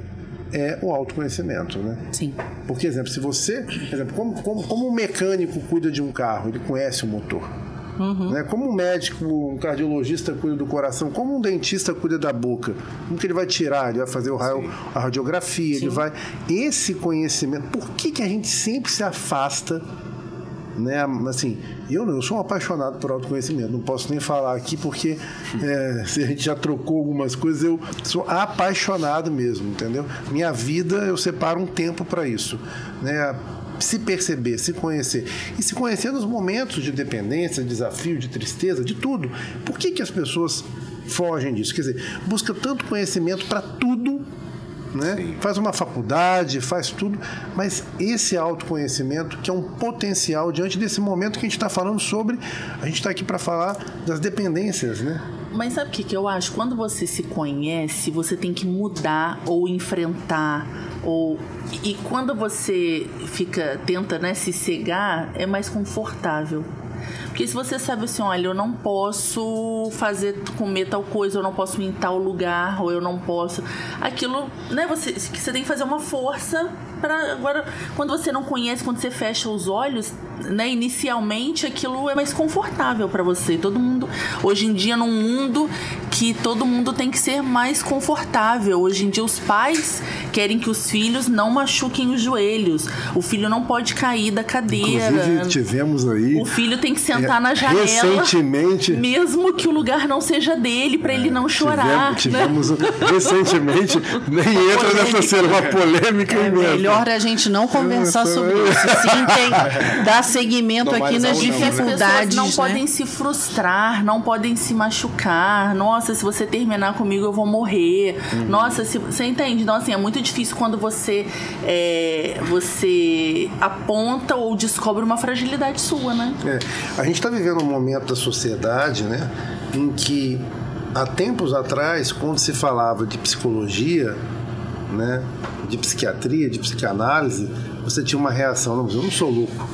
é o autoconhecimento, né? Sim. Porque, exemplo, se você... Exemplo, como um mecânico cuida de um carro, ele conhece o motor. Né? Como um médico, um cardiologista cuida do coração, como um dentista cuida da boca. Como que ele vai tirar? Ele vai fazer a radiografia, ele vai... Esse conhecimento... Por que a gente sempre se afasta, né? Assim, eu sou um apaixonado por autoconhecimento, não posso nem falar aqui porque se a gente já trocou algumas coisas, eu sou apaixonado mesmo, entendeu? Minha vida, eu separo um tempo para isso, né? Se perceber, se conhecer. E se conhecer nos momentos de dependência, de desafio, de tristeza, de tudo. Por que as pessoas fogem disso? Quer dizer, busca tanto conhecimento para tudo, né? Faz uma faculdade, faz tudo, mas esse autoconhecimento que é um potencial diante desse momento que a gente está falando sobre, a gente está aqui para falar das dependências, né? Mas sabe o que eu acho? Quando você se conhece, você tem que mudar ou enfrentar. E quando você tenta, né, se cegar, é mais confortável. Porque se você sabe assim, olha, eu não posso comer tal coisa, eu não posso ir em tal lugar, ou eu não posso... Aquilo, né, você tem que fazer uma força para... Agora, quando você não conhece, quando você fecha os olhos, né, inicialmente aquilo é mais confortável para você. Todo mundo... Hoje em dia, num mundo que todo mundo tem que ser mais confortável. Hoje em dia, os pais querem que os filhos não machuquem os joelhos. O filho não pode cair da cadeira. Inclusive, tivemos aí... O filho tem que sentar na janela, recentemente, mesmo que o lugar não seja dele, para ele não chorar. Tivemos recentemente, nem entra nessa cena, uma polêmica imensa. Melhor a gente não conversar sobre isso. Sim, tem dar seguimento aqui nas dificuldades. As pessoas não podem se frustrar, não podem se machucar. Nossa, se você terminar comigo, eu vou morrer. Nossa, você entende? Então, assim, é muito difícil quando você aponta ou descobre uma fragilidade sua, né? A gente está vivendo um momento da sociedade, né, em que há tempos atrás, quando se falava de psicologia, né, de psiquiatria, de psicanálise, você tinha uma reação: não, eu não sou louco,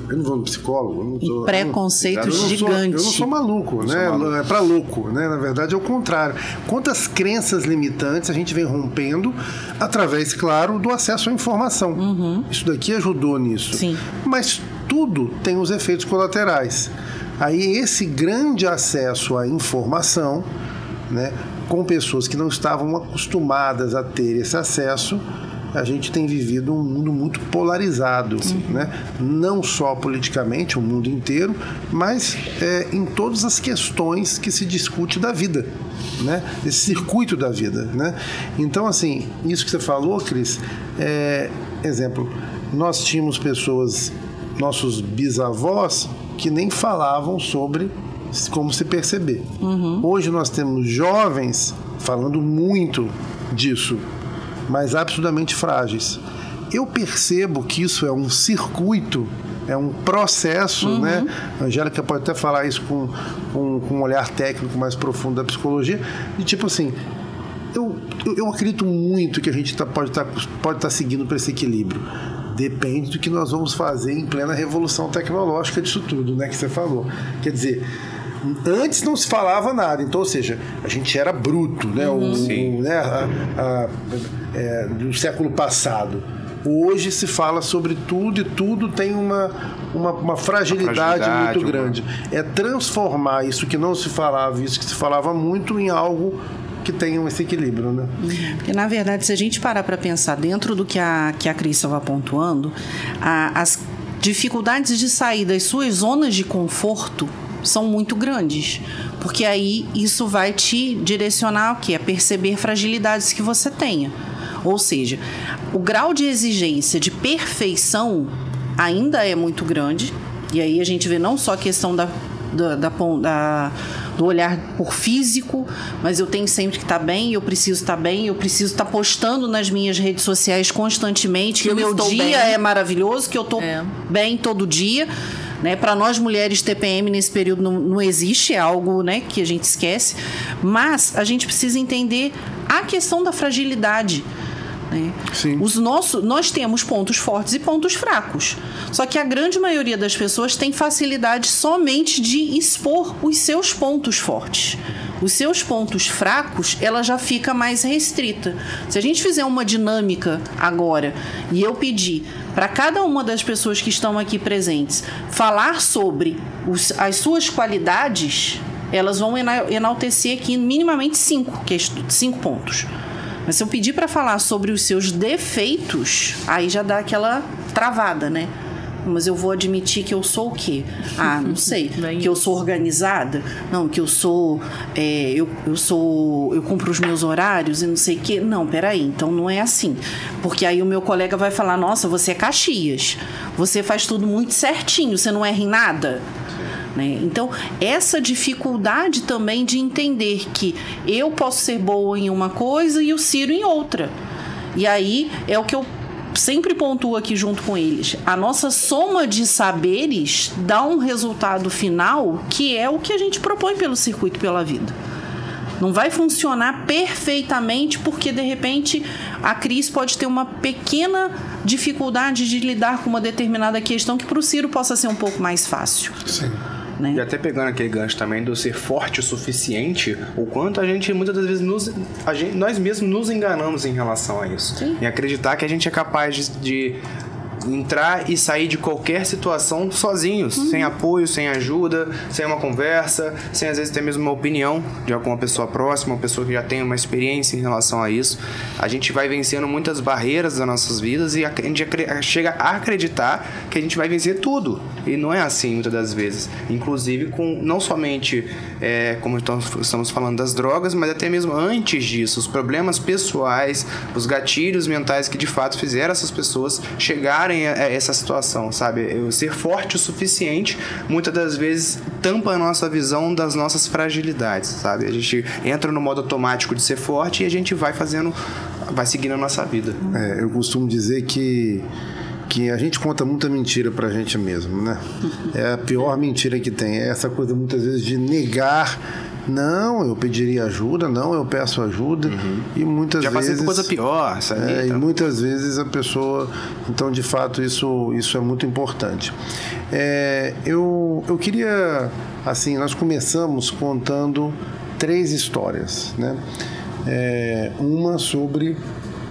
eu não vou no psicólogo, eu não sou, preconceitos gigantes. Eu não sou maluco, né? É para louco, né? Na verdade é o contrário. Quantas crenças limitantes a gente vem rompendo através, claro, do acesso à informação. Isso daqui ajudou nisso. Sim. Mas tudo tem os efeitos colaterais. Aí esse grande acesso à informação, né, com pessoas que não estavam acostumadas a ter esse acesso, a gente tem vivido um mundo muito polarizado, né? Não só politicamente, o mundo inteiro, mas em todas as questões que se discute da vida, né? Esse circuito da vida, né? Então, assim, isso que você falou, Cris, exemplo, nós tínhamos pessoas, nossos bisavós, que nem falavam sobre como se perceber. Hoje nós temos jovens falando muito disso, mas absolutamente frágeis. Eu percebo que isso é um circuito, é um processo, né? A Angélica pode até falar isso com um olhar técnico mais profundo da psicologia, de tipo assim, eu acredito muito que a gente pode estar seguindo para esse equilíbrio. Depende do que nós vamos fazer em plena revolução tecnológica disso tudo, né, que você falou. Quer dizer, antes não se falava nada, então, ou seja, a gente era bruto, né, do século passado. Hoje se fala sobre tudo e tudo tem uma fragilidade muito grande. É transformar isso que não se falava, isso que se falava muito, em algo que tenham esse equilíbrio, né? Porque, na verdade, se a gente parar para pensar dentro do que a Cris estava pontuando, as dificuldades de sair das suas zonas de conforto são muito grandes, porque aí isso vai te direcionar o quê? A perceber fragilidades que você tenha. Ou seja, o grau de exigência de perfeição ainda é muito grande, e aí a gente vê não só a questão do olhar por físico, mas eu tenho sempre que estar bem, eu preciso estar bem, eu preciso estar postando nas minhas redes sociais constantemente que o meu dia é maravilhoso, que eu estou bem todo dia. né? Para nós mulheres, TPM nesse período não existe, é algo, né, que a gente esquece, mas a gente precisa entender a questão da fragilidade. Né? Sim. Nós temos pontos fortes e pontos fracos. Só que a grande maioria das pessoas tem facilidade somente de expor os seus pontos fortes. Os seus pontos fracos, ela já fica mais restrita. Se a gente fizer uma dinâmica agora e eu pedir para cada uma das pessoas que estão aqui presentes falar sobre as suas qualidades, elas vão enaltecer aqui minimamente 5 pontos. Mas se eu pedir para falar sobre os seus defeitos, aí já dá aquela travada, né? Mas eu vou admitir que eu sou o quê? Ah, não sei. Que eu sou organizada? Não, que eu sou... Eu cumpro os meus horários e não sei o quê. Não, peraí. Então não é assim. Porque aí o meu colega vai falar, nossa, você é Caxias. Você faz tudo muito certinho. Você não erra em nada. Né? Então, essa dificuldade também de entender que eu posso ser boa em uma coisa e o Ciro em outra. E aí é o que eu sempre pontuo aqui junto com eles. A nossa soma de saberes dá um resultado final que é o que a gente propõe pelo Circuito pela Vida. Não vai funcionar perfeitamente porque, de repente, a Cris pode ter uma pequena dificuldade de lidar com uma determinada questão que para o Ciro possa ser um pouco mais fácil. Sim. Né? E até pegando aquele gancho também do ser forte o suficiente, o quanto a gente muitas das vezes nós mesmos nos enganamos em relação a isso. Sim. Em acreditar que a gente é capaz de entrar e sair de qualquer situação sozinhos, sem apoio, sem ajuda, sem uma conversa, sem às vezes ter mesmo uma opinião de alguma pessoa próxima, uma pessoa que já tem uma experiência em relação a isso. A gente vai vencendo muitas barreiras das nossas vidas e a gente chega a acreditar que a gente vai vencer tudo. E não é assim muitas das vezes. Inclusive com não somente como estamos falando das drogas, mas até mesmo antes disso, os problemas pessoais, os gatilhos mentais que de fato fizeram essas pessoas chegarem a essa situação, sabe? Ser forte o suficiente muitas das vezes tampa a nossa visão das nossas fragilidades, sabe? A gente entra no modo automático de ser forte e a gente vai seguindo a nossa vida. Eu costumo dizer que a gente conta muita mentira pra gente mesmo, né? É a pior mentira que tem. É essa coisa muitas vezes de negar. Não, eu pediria ajuda, não, eu peço ajuda. E muitas já vezes... passei por coisa pior, sabe? E muitas vezes a pessoa... Então, de fato, isso é muito importante. Eu queria... Assim, nós começamos contando 3 histórias, né? Uma sobre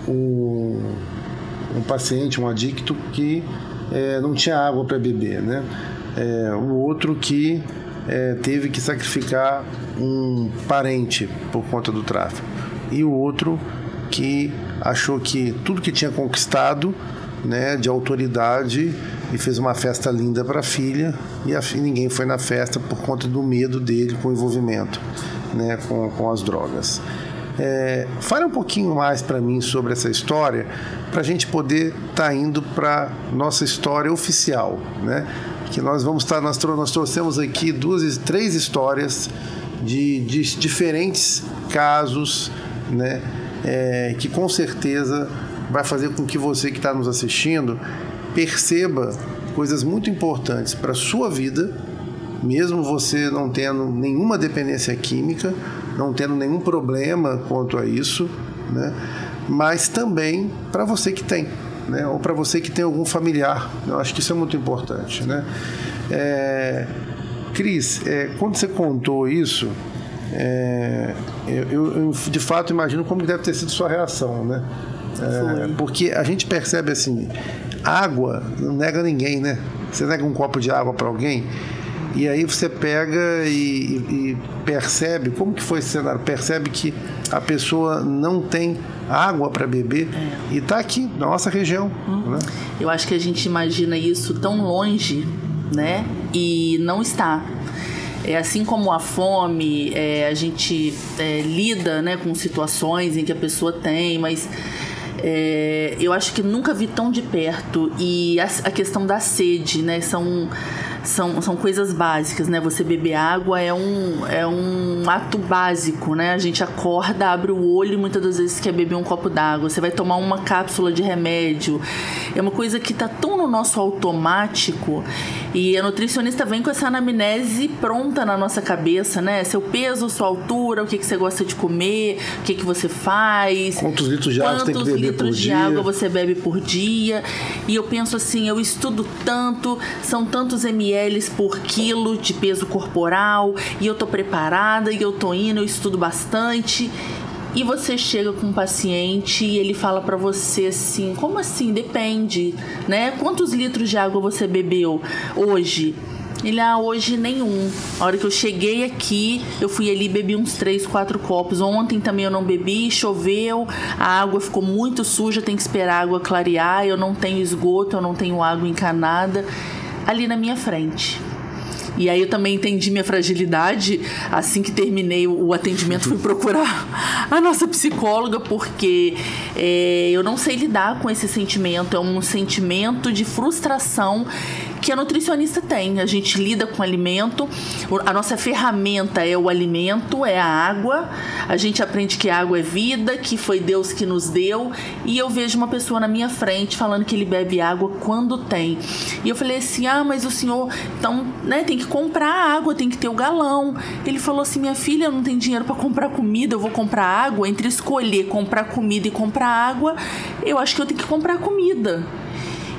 um paciente, um adicto que não tinha água para beber, né? O outro que teve que sacrificar um parente por conta do tráfico. E o outro que achou que tudo que tinha conquistado, né, de autoridade, e fez uma festa linda para a filha, e ninguém foi na festa por conta do medo dele com o envolvimento, né, com as drogas. Fale um pouquinho mais para mim sobre essa história, para a gente poder estar indo para nossa história oficial, né? Que nós vamos estar, nós trouxemos aqui 3 histórias de diferentes casos, né? Que com certeza vai fazer com que você que está nos assistindo perceba coisas muito importantes para a sua vida, mesmo você não tendo nenhuma dependência química, não tendo nenhum problema quanto a isso, né? Mas também para você que tem, né? Ou para você que tem algum familiar. Eu acho que isso é muito importante, né? Cris, quando você contou isso, eu de fato imagino como deve ter sido sua reação, né? Porque a gente percebe assim, água não nega ninguém, né? Você nega um copo de água para alguém, e aí você pega e percebe, como que foi esse cenário? Percebe que a pessoa não tem água para beber e está aqui na nossa região. Né? Eu acho que a gente imagina isso tão longe, né? E não está. Assim como a fome, a gente lida, né, com situações em que a pessoa tem, mas eu acho que nunca vi tão de perto. E a questão da sede, né? são coisas básicas, né? Você beber água é um ato básico, né? A gente acorda, abre o olho e muitas das vezes quer beber um copo d'água. Você vai tomar uma cápsula de remédio. É uma coisa que tá tão no nosso automático, e a nutricionista vem com essa anamnese pronta na nossa cabeça, né? Seu peso, sua altura, o que você gosta de comer, o que você faz, quantos litros de água você tem que beber por dia, água você bebe por dia. E eu penso assim, eu estudo tanto, são tantos ml por quilo de peso corporal, e eu tô preparada, e eu tô indo, eu estudo bastante. E você chega com um paciente e ele fala pra você assim, como assim? Depende, né? Quantos litros de água você bebeu hoje? Ele, hoje nenhum. A hora que eu cheguei aqui, eu fui ali e bebi uns 3, 4 copos. Ontem também eu não bebi, choveu, a água ficou muito suja, tem que esperar a água clarear, eu não tenho esgoto, eu não tenho água encanada. Ali na minha frente. E aí eu também entendi minha fragilidade. Assim que terminei o atendimento, fui procurar a nossa psicóloga, porque eu não sei lidar com esse sentimento. É um sentimento de frustração que a nutricionista tem. A gente lida com alimento, a nossa ferramenta é o alimento, é a água. A gente aprende que a água é vida, que foi Deus que nos deu, e eu vejo uma pessoa na minha frente falando que ele bebe água quando tem. E eu falei assim, mas o senhor, então, né, tem que comprar água, tem que ter o galão. Ele falou assim, minha filha, eu não tenho dinheiro para comprar comida, eu vou comprar água. Entre escolher comprar comida e comprar água, eu acho que eu tenho que comprar comida.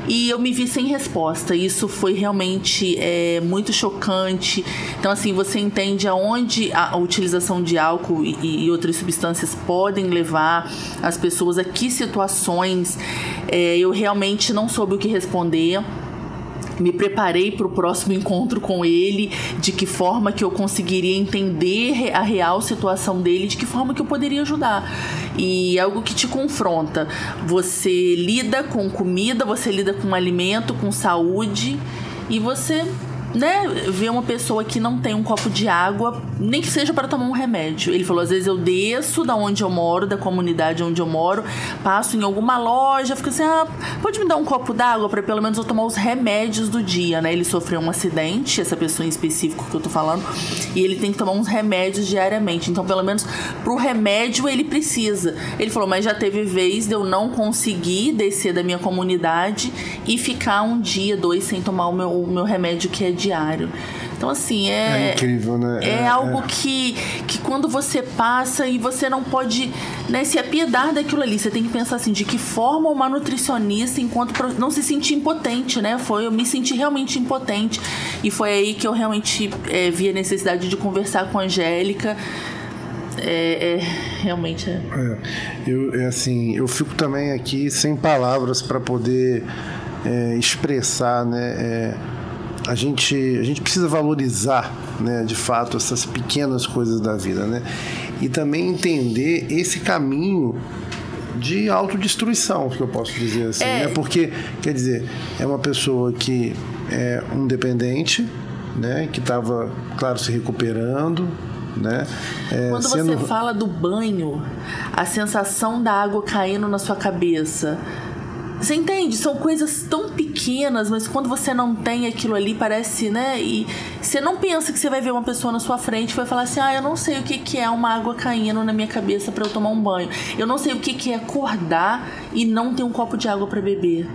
E eu me vi sem resposta. Isso foi realmente muito chocante. Então, assim, você entende aonde a utilização de álcool e outras substâncias podem levar as pessoas, a que situações. Eu realmente não soube o que responder. Me preparei para o próximo encontro com ele, de que forma que eu conseguiria entender a real situação dele, de que forma que eu poderia ajudar. E é algo que te confronta. Você lida com comida, você lida com alimento, com saúde, e você, né, vê uma pessoa que não tem um copo de água, nem que seja para tomar um remédio. Ele falou, às vezes eu desço da onde eu moro, da comunidade onde eu moro, passo em alguma loja, fico assim, pode me dar um copo d'água para pelo menos eu tomar os remédios do dia, né? Ele sofreu um acidente, essa pessoa em específico que eu tô falando, e ele tem que tomar uns remédios diariamente, então pelo menos pro remédio ele precisa. Ele falou, mas já teve vez de eu não conseguir descer da minha comunidade e ficar um dia, 2 sem tomar o meu remédio que é diário. Então, assim, é incrível, né? É algo que quando você passa e você não pode, né, se apiedar daquilo ali, você tem que pensar assim, de que forma uma nutricionista, enquanto não se sentir impotente, né? Eu me senti realmente impotente, e foi aí que eu realmente vi a necessidade de conversar com a Angélica. Realmente eu fico também aqui sem palavras para poder expressar, né? A gente precisa valorizar, né, de fato, essas pequenas coisas da vida, né? E também entender esse caminho de autodestruição, que eu posso dizer assim, né? Porque, quer dizer, é uma pessoa que é um dependente, né, que estava, claro, se recuperando, né? Quando você fala do banho, a sensação da água caindo na sua cabeça, você entende? São coisas tão pequenas, mas quando você não tem aquilo ali, parece, né? E você não pensa que você vai ver uma pessoa na sua frente e vai falar assim, eu não sei o que é uma água caindo na minha cabeça para eu tomar um banho. Eu não sei o que é acordar e não ter um copo de água para beber.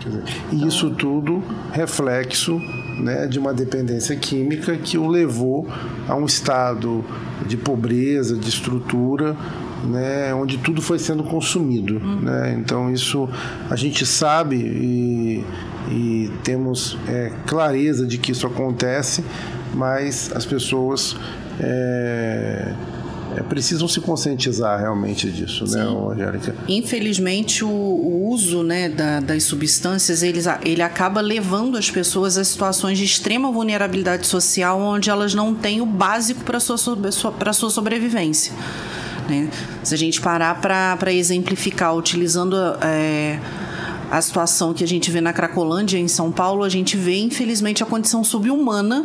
E isso tudo reflexo, né, de uma dependência química que o levou a um estado de pobreza, de estrutura, né, onde tudo foi sendo consumido, né? Então isso a gente sabe e temos clareza de que isso acontece, mas as pessoas precisam se conscientizar realmente disso, né, Angélica? Infelizmente, o uso, né, das substâncias, ele acaba levando as pessoas a situações de extrema vulnerabilidade social, onde elas não têm o básico para a sua sobrevivência. Né? Se a gente parar para exemplificar, utilizando a situação que a gente vê na Cracolândia, em São Paulo, a gente vê, infelizmente, a condição subhumana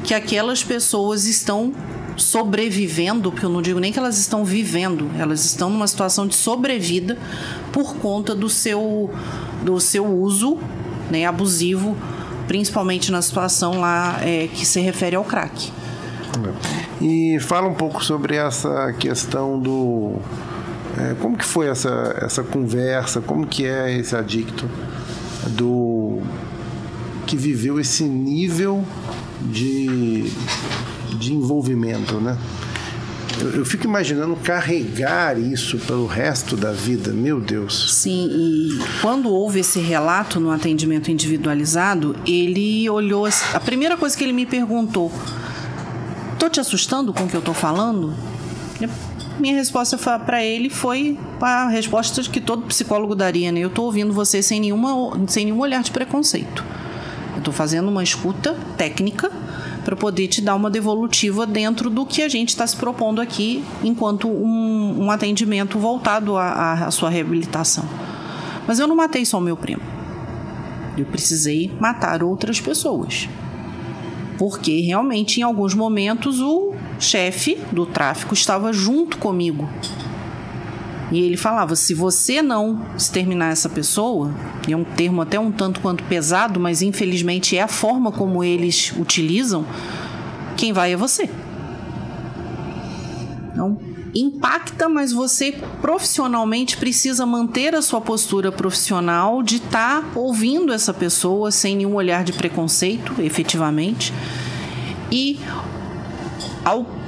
que aquelas pessoas estão sobrevivendo, porque eu não digo nem que elas estão vivendo, elas estão numa situação de sobrevida por conta do seu uso, né, abusivo principalmente na situação lá que se refere ao crack. E fala um pouco sobre essa questão do... como que foi essa conversa, como que é esse adicto que viveu esse nível de envolvimento, né? Eu fico imaginando carregar isso pelo resto da vida, meu Deus. Sim, e quando houve esse relato no atendimento individualizado, ele olhou... A primeira coisa que ele me perguntou: tô te assustando com o que eu tô falando? Minha resposta para ele foi a resposta que todo psicólogo daria, né? Eu tô ouvindo você sem nenhum olhar de preconceito. Eu tô fazendo uma escuta técnica para poder te dar uma devolutiva dentro do que a gente está se propondo aqui enquanto um atendimento voltado à sua reabilitação. Mas eu não matei só o meu primo. Eu precisei matar outras pessoas. Porque realmente, em alguns momentos, o chefe do tráfico estava junto comigo. E ele falava: se você não exterminar essa pessoa, é um termo até um tanto quanto pesado, mas infelizmente é a forma como eles utilizam, quem vai é você. Então, impacta, mas você profissionalmente precisa manter a sua postura profissional de estar ouvindo essa pessoa sem nenhum olhar de preconceito, efetivamente. E ao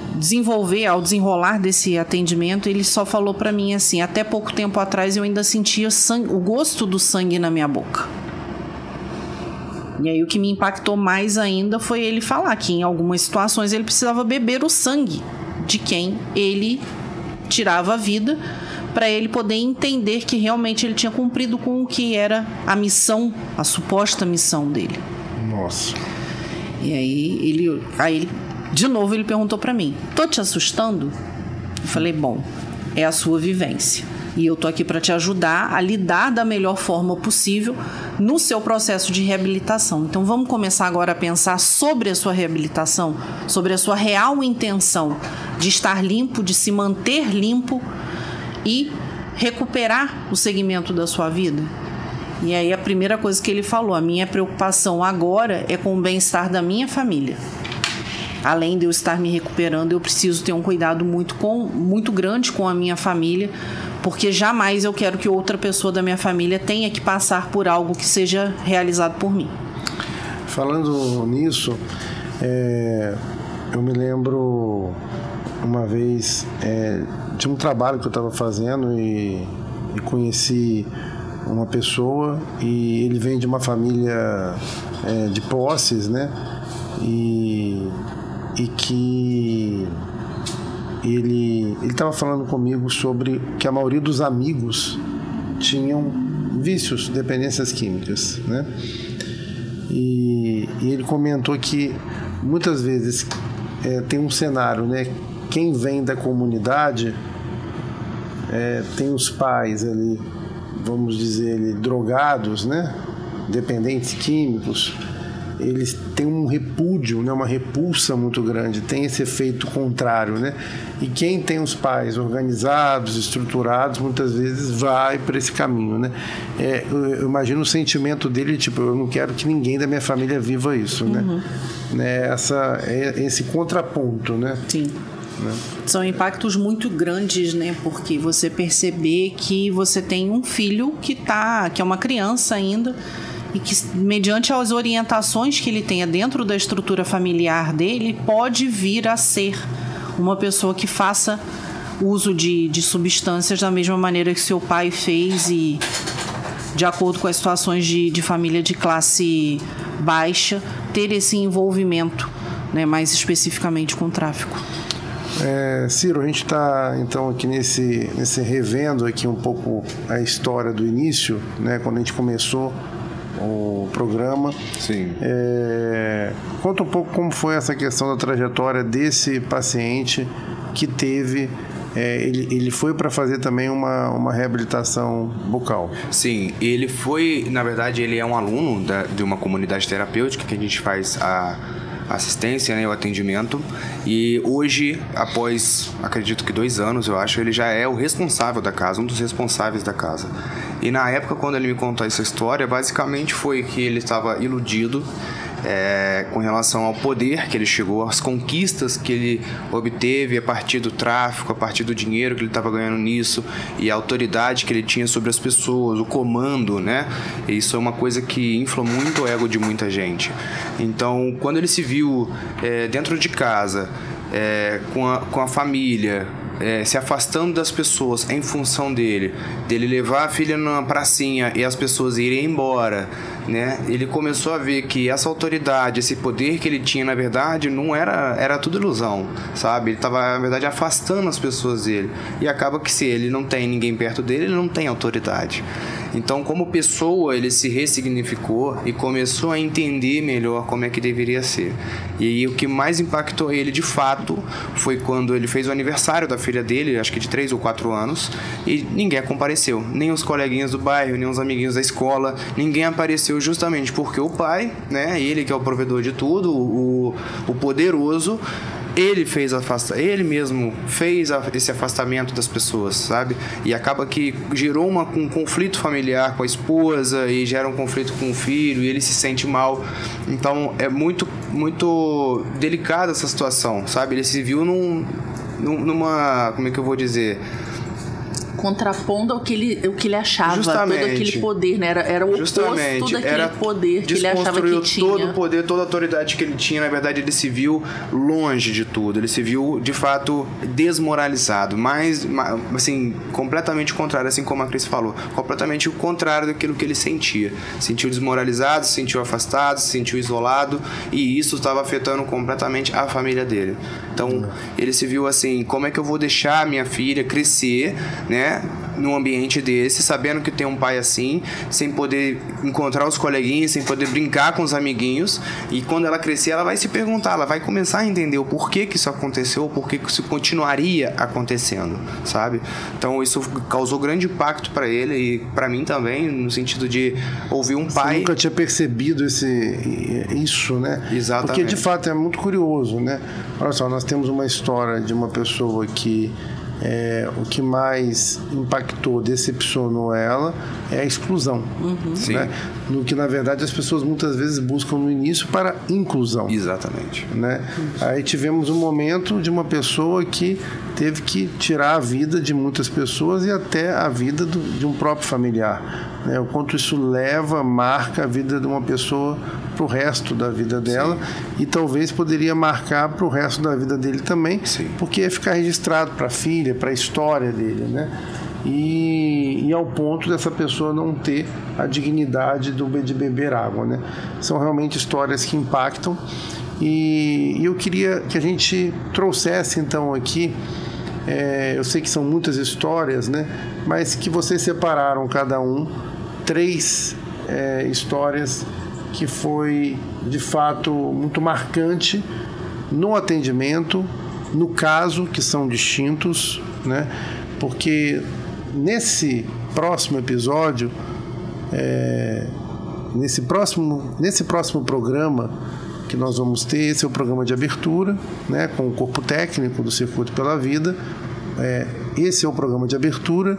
desenrolar desse atendimento, ele só falou para mim assim: até pouco tempo atrás eu ainda sentia o gosto do sangue na minha boca. E aí o que me impactou mais ainda foi ele falar que em algumas situações ele precisava beber o sangue de quem ele tirava a vida, para ele poder entender que realmente ele tinha cumprido com o que era a missão, a suposta missão dele. Nossa. E aí de novo ele perguntou para mim: tô te assustando? Eu falei: bom, é a sua vivência e eu tô aqui para te ajudar a lidar da melhor forma possível no seu processo de reabilitação. Então vamos começar agora a pensar sobre a sua reabilitação, sobre a sua real intenção de estar limpo, de se manter limpo e recuperar o segmento da sua vida. E aí a primeira coisa que ele falou: a minha preocupação agora é com o bem-estar da minha família. Além de eu estar me recuperando, eu preciso ter um cuidado muito grande com a minha família, porque jamais eu quero que outra pessoa da minha família tenha que passar por algo que seja realizado por mim. Falando nisso, eu me lembro uma vez de um trabalho que eu estava fazendo e conheci uma pessoa, e ele vem de uma família de posses, né? E que ele estava falando comigo sobre que a maioria dos amigos tinham vícios, dependências químicas, né? E ele comentou que muitas vezes tem um cenário, né? Quem vem da comunidade tem os pais ali, vamos dizer, drogados, né? Dependentes químicos. Eles têm um repúdio, né? Uma repulsa muito grande, tem esse efeito contrário, né? E quem tem os pais organizados, estruturados, muitas vezes vai para esse caminho, né? Eu imagino o sentimento dele, tipo: eu não quero que ninguém da minha família viva isso, né? Esse contraponto, né? Sim. São impactos muito grandes, né? Porque você perceber que você tem um filho que é uma criança ainda, e que, mediante as orientações que ele tenha dentro da estrutura familiar dele, pode vir a ser uma pessoa que faça uso de substâncias da mesma maneira que seu pai fez, e de acordo com as situações de família de classe baixa, ter esse envolvimento, né, mais especificamente com o tráfico. Ciro, a gente está então aqui nesse revendo aqui um pouco a história do início, né, quando a gente começou o programa. Sim. Conta um pouco como foi essa questão da trajetória desse paciente que teve... ele foi para fazer também uma reabilitação bucal. Sim, ele foi... Na verdade, ele é um aluno de uma comunidade terapêutica que a gente faz assistência, né, o atendimento. E hoje, após, acredito que 2 anos, eu acho, ele já é o responsável da casa, um dos responsáveis da casa. E na época, quando ele me contou essa história, basicamente foi que ele estava iludido com relação ao poder que ele chegou, às conquistas que ele obteve a partir do tráfico, a partir do dinheiro que ele estava ganhando nisso e a autoridade que ele tinha sobre as pessoas, o comando, né? E isso é uma coisa que infla muito o ego de muita gente. Então, quando ele se viu dentro de casa, com a família, se afastando das pessoas em função dele levar a filha numa pracinha e as pessoas irem embora, né? Ele começou a ver que essa autoridade, esse poder que ele tinha, na verdade, não era tudo ilusão, sabe? Ele estava, na verdade, afastando as pessoas dele. E acaba que se ele não tem ninguém perto dele, ele não tem autoridade. Então, como pessoa, ele se ressignificou e começou a entender melhor como é que deveria ser. E aí, o que mais impactou ele, de fato, foi quando ele fez o aniversário da filha dele, acho que de 3 ou 4 anos, e ninguém compareceu. Nem os coleguinhas do bairro, nem os amiguinhos da escola, ninguém apareceu justamente porque o pai, né, ele que é o provedor de tudo, o poderoso, ele mesmo fez esse afastamento das pessoas, sabe? E acaba que gerou um conflito familiar com a esposa e gera um conflito com o filho e ele se sente mal. Então é muito, muito delicada essa situação, sabe? Ele se viu numa, como é que eu vou dizer? Contrapondo ao que ele achava, justamente, todo aquele poder, né? Era o oposto daquele poder que ele achava que tinha. Todo o poder, toda a autoridade que ele tinha, na verdade, ele se viu longe de tudo. Ele se viu, de fato, desmoralizado. Mas, assim, completamente contrário, assim como a Cris falou. Completamente o contrário daquilo que ele sentia. Se sentiu desmoralizado, se sentiu afastado, se sentiu isolado. E isso estava afetando completamente a família dele. Então, ele se viu assim, como é que eu vou deixar a minha filha crescer, né? Num ambiente desse, sabendo que tem um pai assim, sem poder encontrar os coleguinhas, sem poder brincar com os amiguinhos, e quando ela crescer, ela vai se perguntar, ela vai começar a entender o porquê que isso aconteceu, o porquê que isso continuaria acontecendo, sabe? Então isso causou grande impacto para ele e para mim também, no sentido de ouvir um pai... Você nunca tinha percebido isso, né? Exatamente. Porque de fato é muito curioso, né? Olha só, nós temos uma história de uma pessoa que o que mais impactou, decepcionou ela é a exclusão, né? No que na verdade as pessoas muitas vezes buscam no início para inclusão. Exatamente, né? Aí tivemos um momento de uma pessoa que teve que tirar a vida de muitas pessoas e até a vida de um próprio familiar, né? O quanto isso marca a vida de uma pessoa para o resto da vida dela. Sim. E talvez poderia marcar para o resto da vida dele também. Sim. Porque ia ficar registrado para a filha, para a história dele, né? E ao ponto dessa pessoa não ter a dignidade de beber água, né? São realmente histórias que impactam e eu queria que a gente trouxesse então aqui, eu sei que são muitas histórias, né? Mas que vocês separaram cada um 3 histórias que foi de fato muito marcante no atendimento, no caso, que são distintos, né? Porque nesse próximo episódio, nesse próximo programa que nós vamos ter, esse é o programa de abertura, né, com o corpo técnico do Circuito pela Vida. Esse é o programa de abertura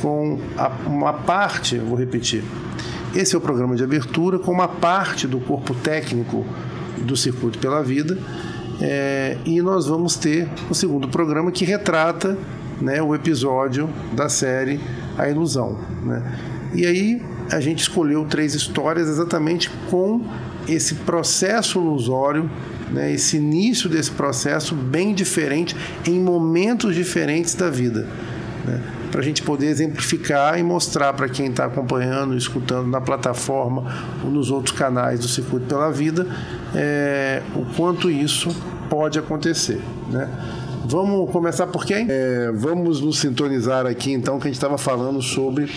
com uma parte, vou repetir, esse é o programa de abertura com uma parte do corpo técnico do Circuito pela Vida, e nós vamos ter o segundo programa que retrata, né, o episódio da série A Ilusão, né? E aí a gente escolheu 3 histórias exatamente com esse processo ilusório, né, esse início desse processo bem diferente, em momentos diferentes da vida, né, para a gente poder exemplificar e mostrar para quem está acompanhando, escutando na plataforma ou nos outros canais do Circuito pela Vida, o quanto isso pode acontecer, né? Vamos começar por quem? Vamos nos sintonizar aqui, então, que a gente estava falando sobre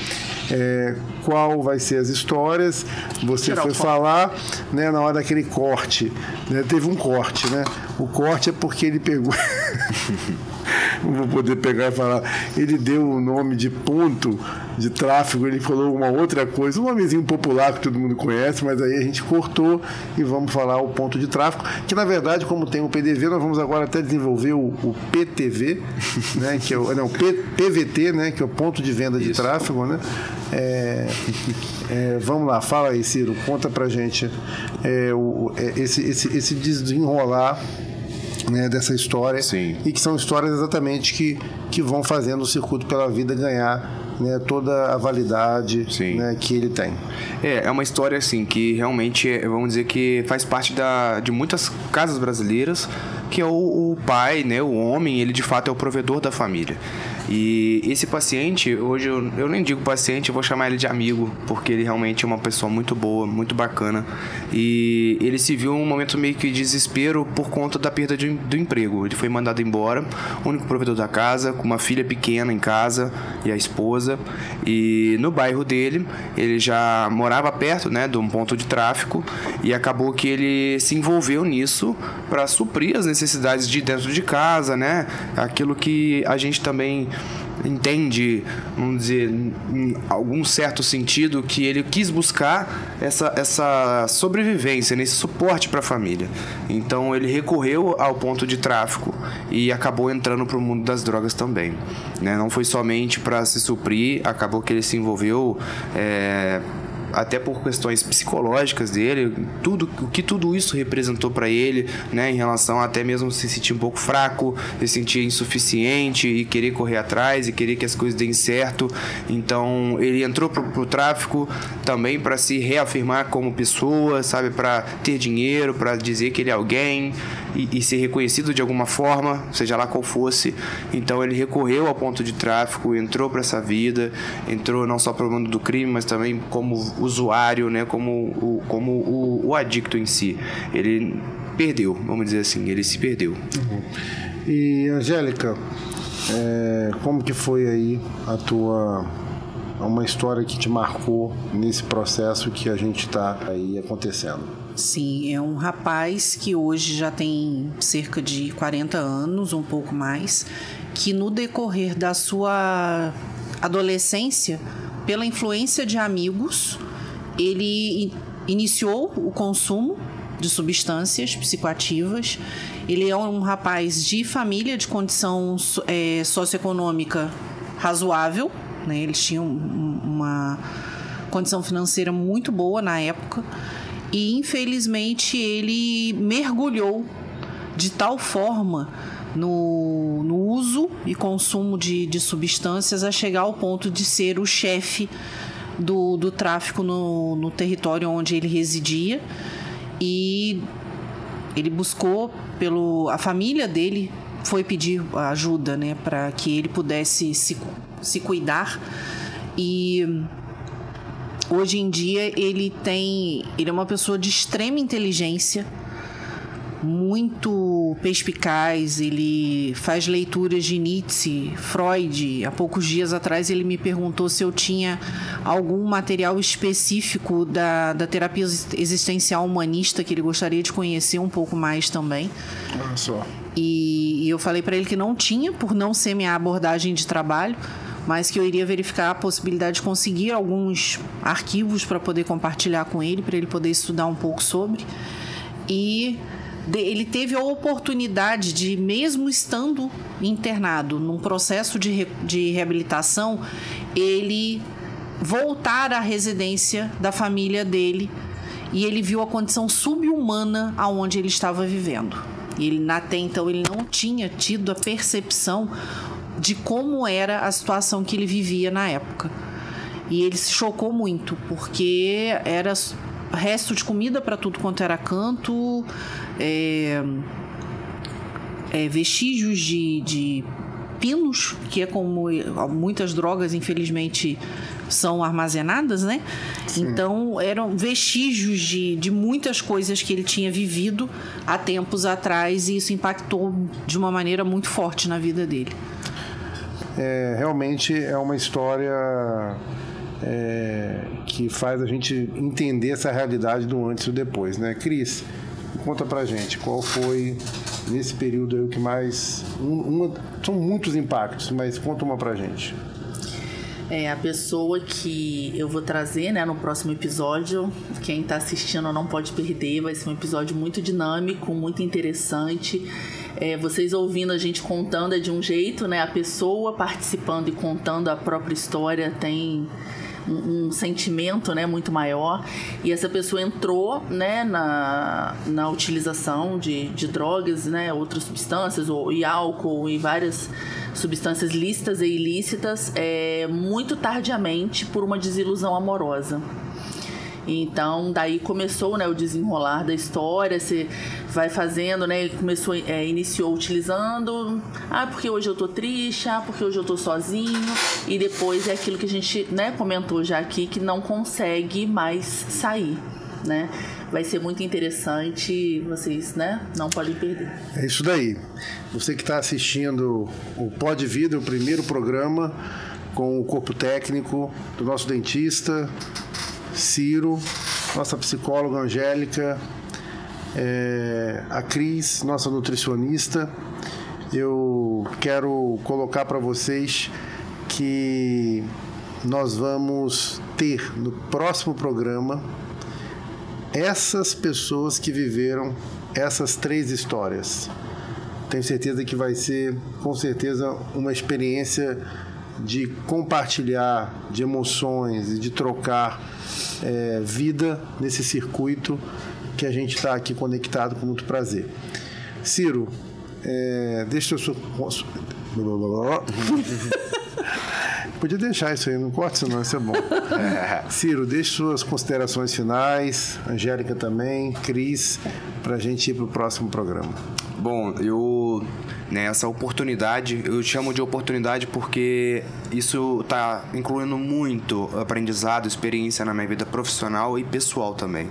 qual vai ser as histórias. Você foi falar, né, na hora daquele corte, né? Teve um corte, né? O corte é porque ele pegou não vou poder pegar e falar. Ele deu o nome de ponto de tráfego, ele falou uma outra coisa, um nomezinho popular que todo mundo conhece, mas aí a gente cortou e vamos falar o ponto de tráfego, que na verdade, como tem o PDV, nós vamos agora até desenvolver o PTV, né, que é o PVT, né, que é o ponto de venda de tráfego, né? Vamos lá, fala aí, Ciro, conta pra gente esse desenrolar, né, dessa história. Sim. E que são histórias exatamente que vão fazendo o Circuito pela Vida ganhar, né, toda a validade, né, que ele tem. É uma história assim que realmente, vamos dizer que faz parte de muitas casas brasileiras, que é o pai, né, o homem, ele de fato é o provedor da família. E esse paciente, hoje eu nem digo paciente, eu vou chamar ele de amigo, porque ele realmente é uma pessoa muito boa, muito bacana. E ele se viu um momento meio que de desespero por conta da perda do emprego. Ele foi mandado embora, único provedor da casa, com uma filha pequena em casa e a esposa. E no bairro dele, ele já morava perto, né, de um ponto de tráfico, e acabou que ele se envolveu nisso para suprir as necessidades de dentro de casa, né? Aquilo que a gente também entende, vamos dizer, em algum certo sentido, que ele quis buscar essa sobrevivência, esse suporte para a família. Então ele recorreu ao ponto de tráfico e acabou entrando para o mundo das drogas também, né? Não foi somente para se suprir, acabou que ele se envolveu até por questões psicológicas dele, o que tudo isso representou para ele, né, em relação a até mesmo se sentir um pouco fraco, se sentir insuficiente e querer correr atrás e querer que as coisas deem certo. Então ele entrou pro tráfico também para se reafirmar como pessoa, sabe, para ter dinheiro, para dizer que ele é alguém e ser reconhecido de alguma forma, seja lá qual fosse. Então ele recorreu ao ponto de tráfico, entrou para essa vida, entrou não só para o mundo do crime, mas também como usuário, né, como o adicto em si. Ele perdeu, vamos dizer assim, ele se perdeu. Uhum. E, Angélica, como que foi aí uma história que te marcou nesse processo que a gente está aí acontecendo? Sim, é um rapaz que hoje já tem cerca de 40 anos, um pouco mais, que no decorrer da sua adolescência, pela influência de amigos, ele iniciou o consumo de substâncias psicoativas. Ele é um rapaz de família de condição socioeconômica razoável, né? Eles tinham uma condição financeira muito boa na época e, infelizmente, ele mergulhou de tal forma no uso e consumo de substâncias a chegar ao ponto de ser o chefe do tráfico no território onde ele residia. E ele buscou a família dele foi pedir ajuda, né, para que ele pudesse se cuidar. E hoje em dia ele é uma pessoa de extrema inteligência, muito perspicaz. Ele faz leituras de Nietzsche, Freud. Há poucos dias atrás ele me perguntou se eu tinha algum material específico da terapia existencial humanista que ele gostaria de conhecer um pouco mais também. Olha só. E eu falei para ele que não tinha, por não ser minha abordagem de trabalho, mas que eu iria verificar a possibilidade de conseguir alguns arquivos para poder compartilhar com ele, para ele poder estudar um pouco sobre. E ele teve a oportunidade de, mesmo estando internado num processo de reabilitação, ele voltar à residência da família dele, e ele viu a condição subhumana aonde ele estava vivendo. Até então ele não tinha tido a percepção de como era a situação que ele vivia na época. E ele se chocou muito, porque era resto de comida para tudo quanto era canto, vestígios de pinos, que é como muitas drogas, infelizmente, são armazenadas, né? Sim. Então, eram vestígios de muitas coisas que ele tinha vivido há tempos atrás, e isso impactou de uma maneira muito forte na vida dele. Realmente é uma história que faz a gente entender essa realidade do antes e do depois, né? Cris, Conta pra gente, qual foi, nesse período aí, o que mais... são muitos impactos, mas conta uma pra gente. A pessoa que eu vou trazer, né, no próximo episódio, quem está assistindo não pode perder, vai ser um episódio muito dinâmico, muito interessante. Vocês ouvindo a gente contando é de um jeito, né, a pessoa participando e contando a própria história tem um sentimento, né, muito maior. E essa pessoa entrou, né, na utilização de drogas, né, outras substâncias, e álcool e várias substâncias lícitas e ilícitas muito tardiamente por uma desilusão amorosa. Então, daí começou, né, o desenrolar da história, você vai fazendo, né, iniciou utilizando, porque hoje eu tô triste, porque hoje eu tô sozinho, e depois é aquilo que a gente, né, comentou já aqui, que não consegue mais sair, né. Vai ser muito interessante, vocês, né, não podem perder. É isso daí. Você que está assistindo o Pod Vida, o primeiro programa com o corpo técnico do nosso dentista, Ciro, nossa psicóloga Angélica, a Cris, nossa nutricionista. Eu quero colocar para vocês que nós vamos ter no próximo programa essas pessoas que viveram essas 3 histórias. Tenho certeza que vai ser, com certeza, uma experiência de compartilhar de emoções e de trocar vida nesse circuito que a gente está aqui conectado com muito prazer. Ciro, deixa eu sua... Podia deixar isso aí, não corta isso não, isso é bom. Ciro, deixe suas considerações finais, Angélica também, Cris, para a gente ir para o próximo programa. Bom, essa oportunidade, eu chamo de oportunidade porque isso está incluindo muito aprendizado, experiência na minha vida profissional e pessoal também.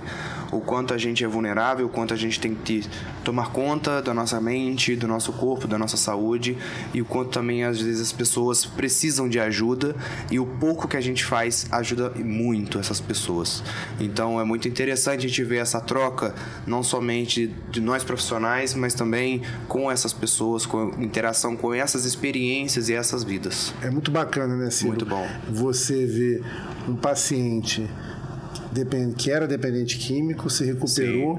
O quanto a gente é vulnerável, o quanto a gente tem que tomar conta da nossa mente, do nosso corpo, da nossa saúde, e o quanto também às vezes as pessoas precisam de ajuda, e o pouco que a gente faz ajuda muito essas pessoas. Então é muito interessante a gente ver essa troca, não somente de nós profissionais, mas também com essas pessoas, com interação com essas experiências e essas vidas. É muito bacana, né, Ciro? Muito bom. Você vê um paciente que era dependente químico, se recuperou,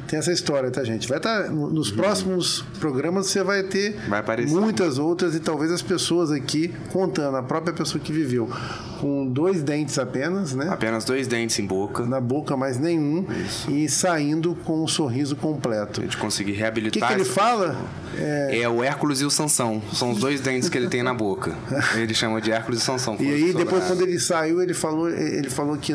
tem essa história, tá, gente? Vai estar nos próximos programas, você vai ter muitas outras, e talvez as pessoas aqui contando, a própria pessoa que viveu com 2 dentes apenas, né? Apenas 2 dentes em boca. Na boca, mais nenhum. Isso. E saindo com um sorriso completo. A gente conseguir reabilitar. O que ele fala? É o Hércules e o Sansão. São os 2 dentes que ele tem na boca. Ele chama de Hércules e Sansão. E aí, depois, quando ele saiu, ele falou que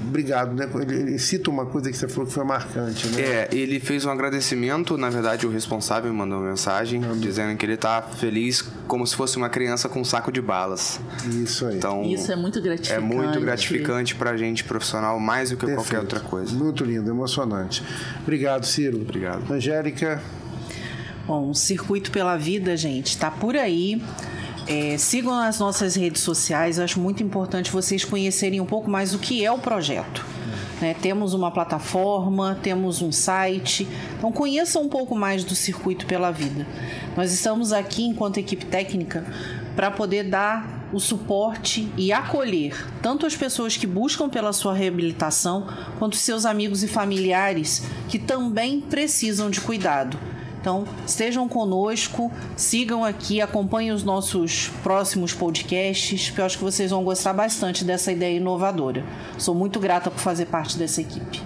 obrigado, né? Ele cita uma coisa que você falou que foi marcante, né? Ele fez um agradecimento. Na verdade, o responsável me mandou uma mensagem dizendo que ele tá feliz como se fosse uma criança com um saco de balas. Isso aí. Então, isso é muito gratificante. É muito gratificante pra gente profissional, mais do que qualquer outra coisa. Muito lindo, emocionante. Obrigado, Ciro. Obrigado. Angélica. Bom, o Circuito pela Vida, gente, tá por aí. Sigam as nossas redes sociais. Acho muito importante vocês conhecerem um pouco mais o que é o projeto. Temos uma plataforma, temos um site. Então, conheçam um pouco mais do Circuito pela Vida. Nós estamos aqui, enquanto equipe técnica, para poder dar o suporte e acolher tanto as pessoas que buscam pela sua reabilitação, quanto seus amigos e familiares que também precisam de cuidado. Então, estejam conosco, sigam aqui, acompanhem os nossos próximos podcasts, que eu acho que vocês vão gostar bastante dessa ideia inovadora. Sou muito grata por fazer parte dessa equipe.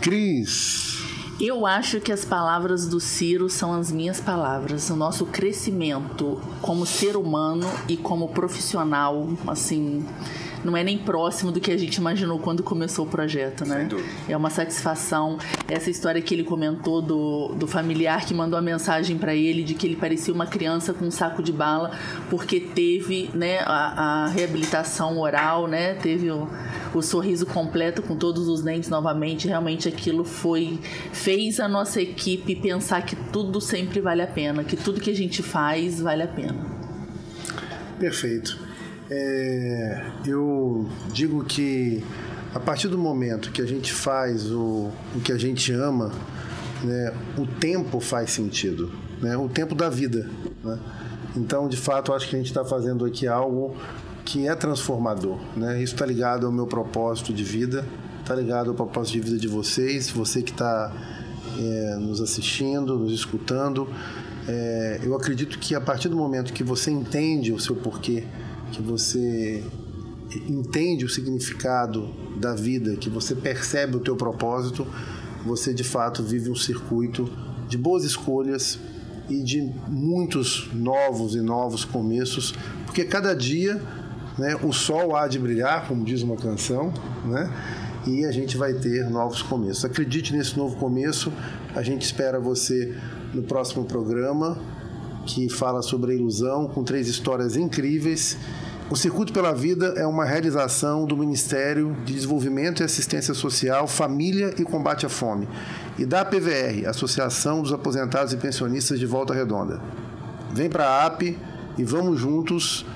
Cris. Eu acho que as palavras do Ciro são as minhas palavras. O nosso crescimento como ser humano e como profissional, assim, não é nem próximo do que a gente imaginou quando começou o projeto, né? É uma satisfação. Essa história que ele comentou do familiar que mandou a mensagem para ele de que ele parecia uma criança com um saco de bala porque teve, né, a reabilitação oral, né? Teve o sorriso completo com todos os dentes novamente. Realmente aquilo fez a nossa equipe pensar que tudo sempre vale a pena, que tudo que a gente faz vale a pena. Perfeito. Eu digo que A partir do momento que a gente faz o que a gente ama, né, o tempo faz sentido, né, o tempo da vida, né? Então, de fato, acho que a gente está fazendo aqui algo que é transformador, né? Isso está ligado ao meu propósito de vida, está ligado ao propósito de vida de vocês, você que está nos assistindo, nos escutando. Eu acredito que a partir do momento que você entende o seu porquê, que você entende o significado da vida, que você percebe o teu propósito, você de fato vive um circuito de boas escolhas e de muitos novos começos, porque cada dia, né, o sol há de brilhar, como diz uma canção, né, e a gente vai ter novos começos. Acredite nesse novo começo, a gente espera você no próximo programa, que fala sobre a ilusão, com 3 histórias incríveis. O Circuito pela Vida é uma realização do Ministério de Desenvolvimento e Assistência Social, Família e Combate à Fome, e da APVR, Associação dos Aposentados e Pensionistas de Volta Redonda. Vem para a AP e vamos juntos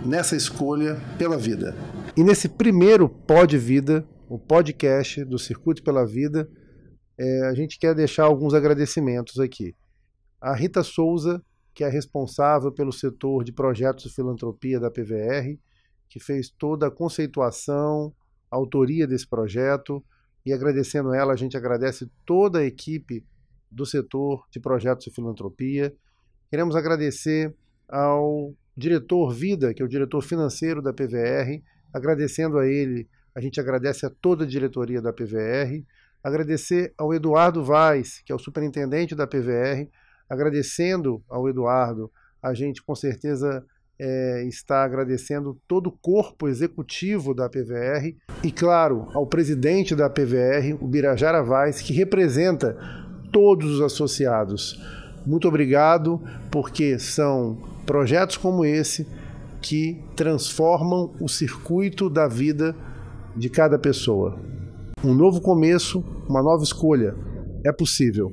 nessa escolha pela vida. E nesse primeiro Pod Vida, o podcast do Circuito pela Vida, a gente quer deixar alguns agradecimentos aqui. A Rita Souza, que é responsável pelo setor de projetos de filantropia da PVR, que fez toda a conceituação, a autoria desse projeto, e agradecendo ela, a gente agradece toda a equipe do setor de projetos de filantropia. Queremos agradecer ao diretor Vida, que é o diretor financeiro da PVR, agradecendo a ele, a gente agradece a toda a diretoria da PVR, agradecer ao Eduardo Vaz, que é o superintendente da PVR. Agradecendo ao Eduardo, a gente com certeza está agradecendo todo o corpo executivo da PVR e, claro, ao presidente da PVR, o Birajara Vaz, que representa todos os associados. Muito obrigado, porque são projetos como esse que transformam o circuito da vida de cada pessoa. Um novo começo, uma nova escolha. É possível.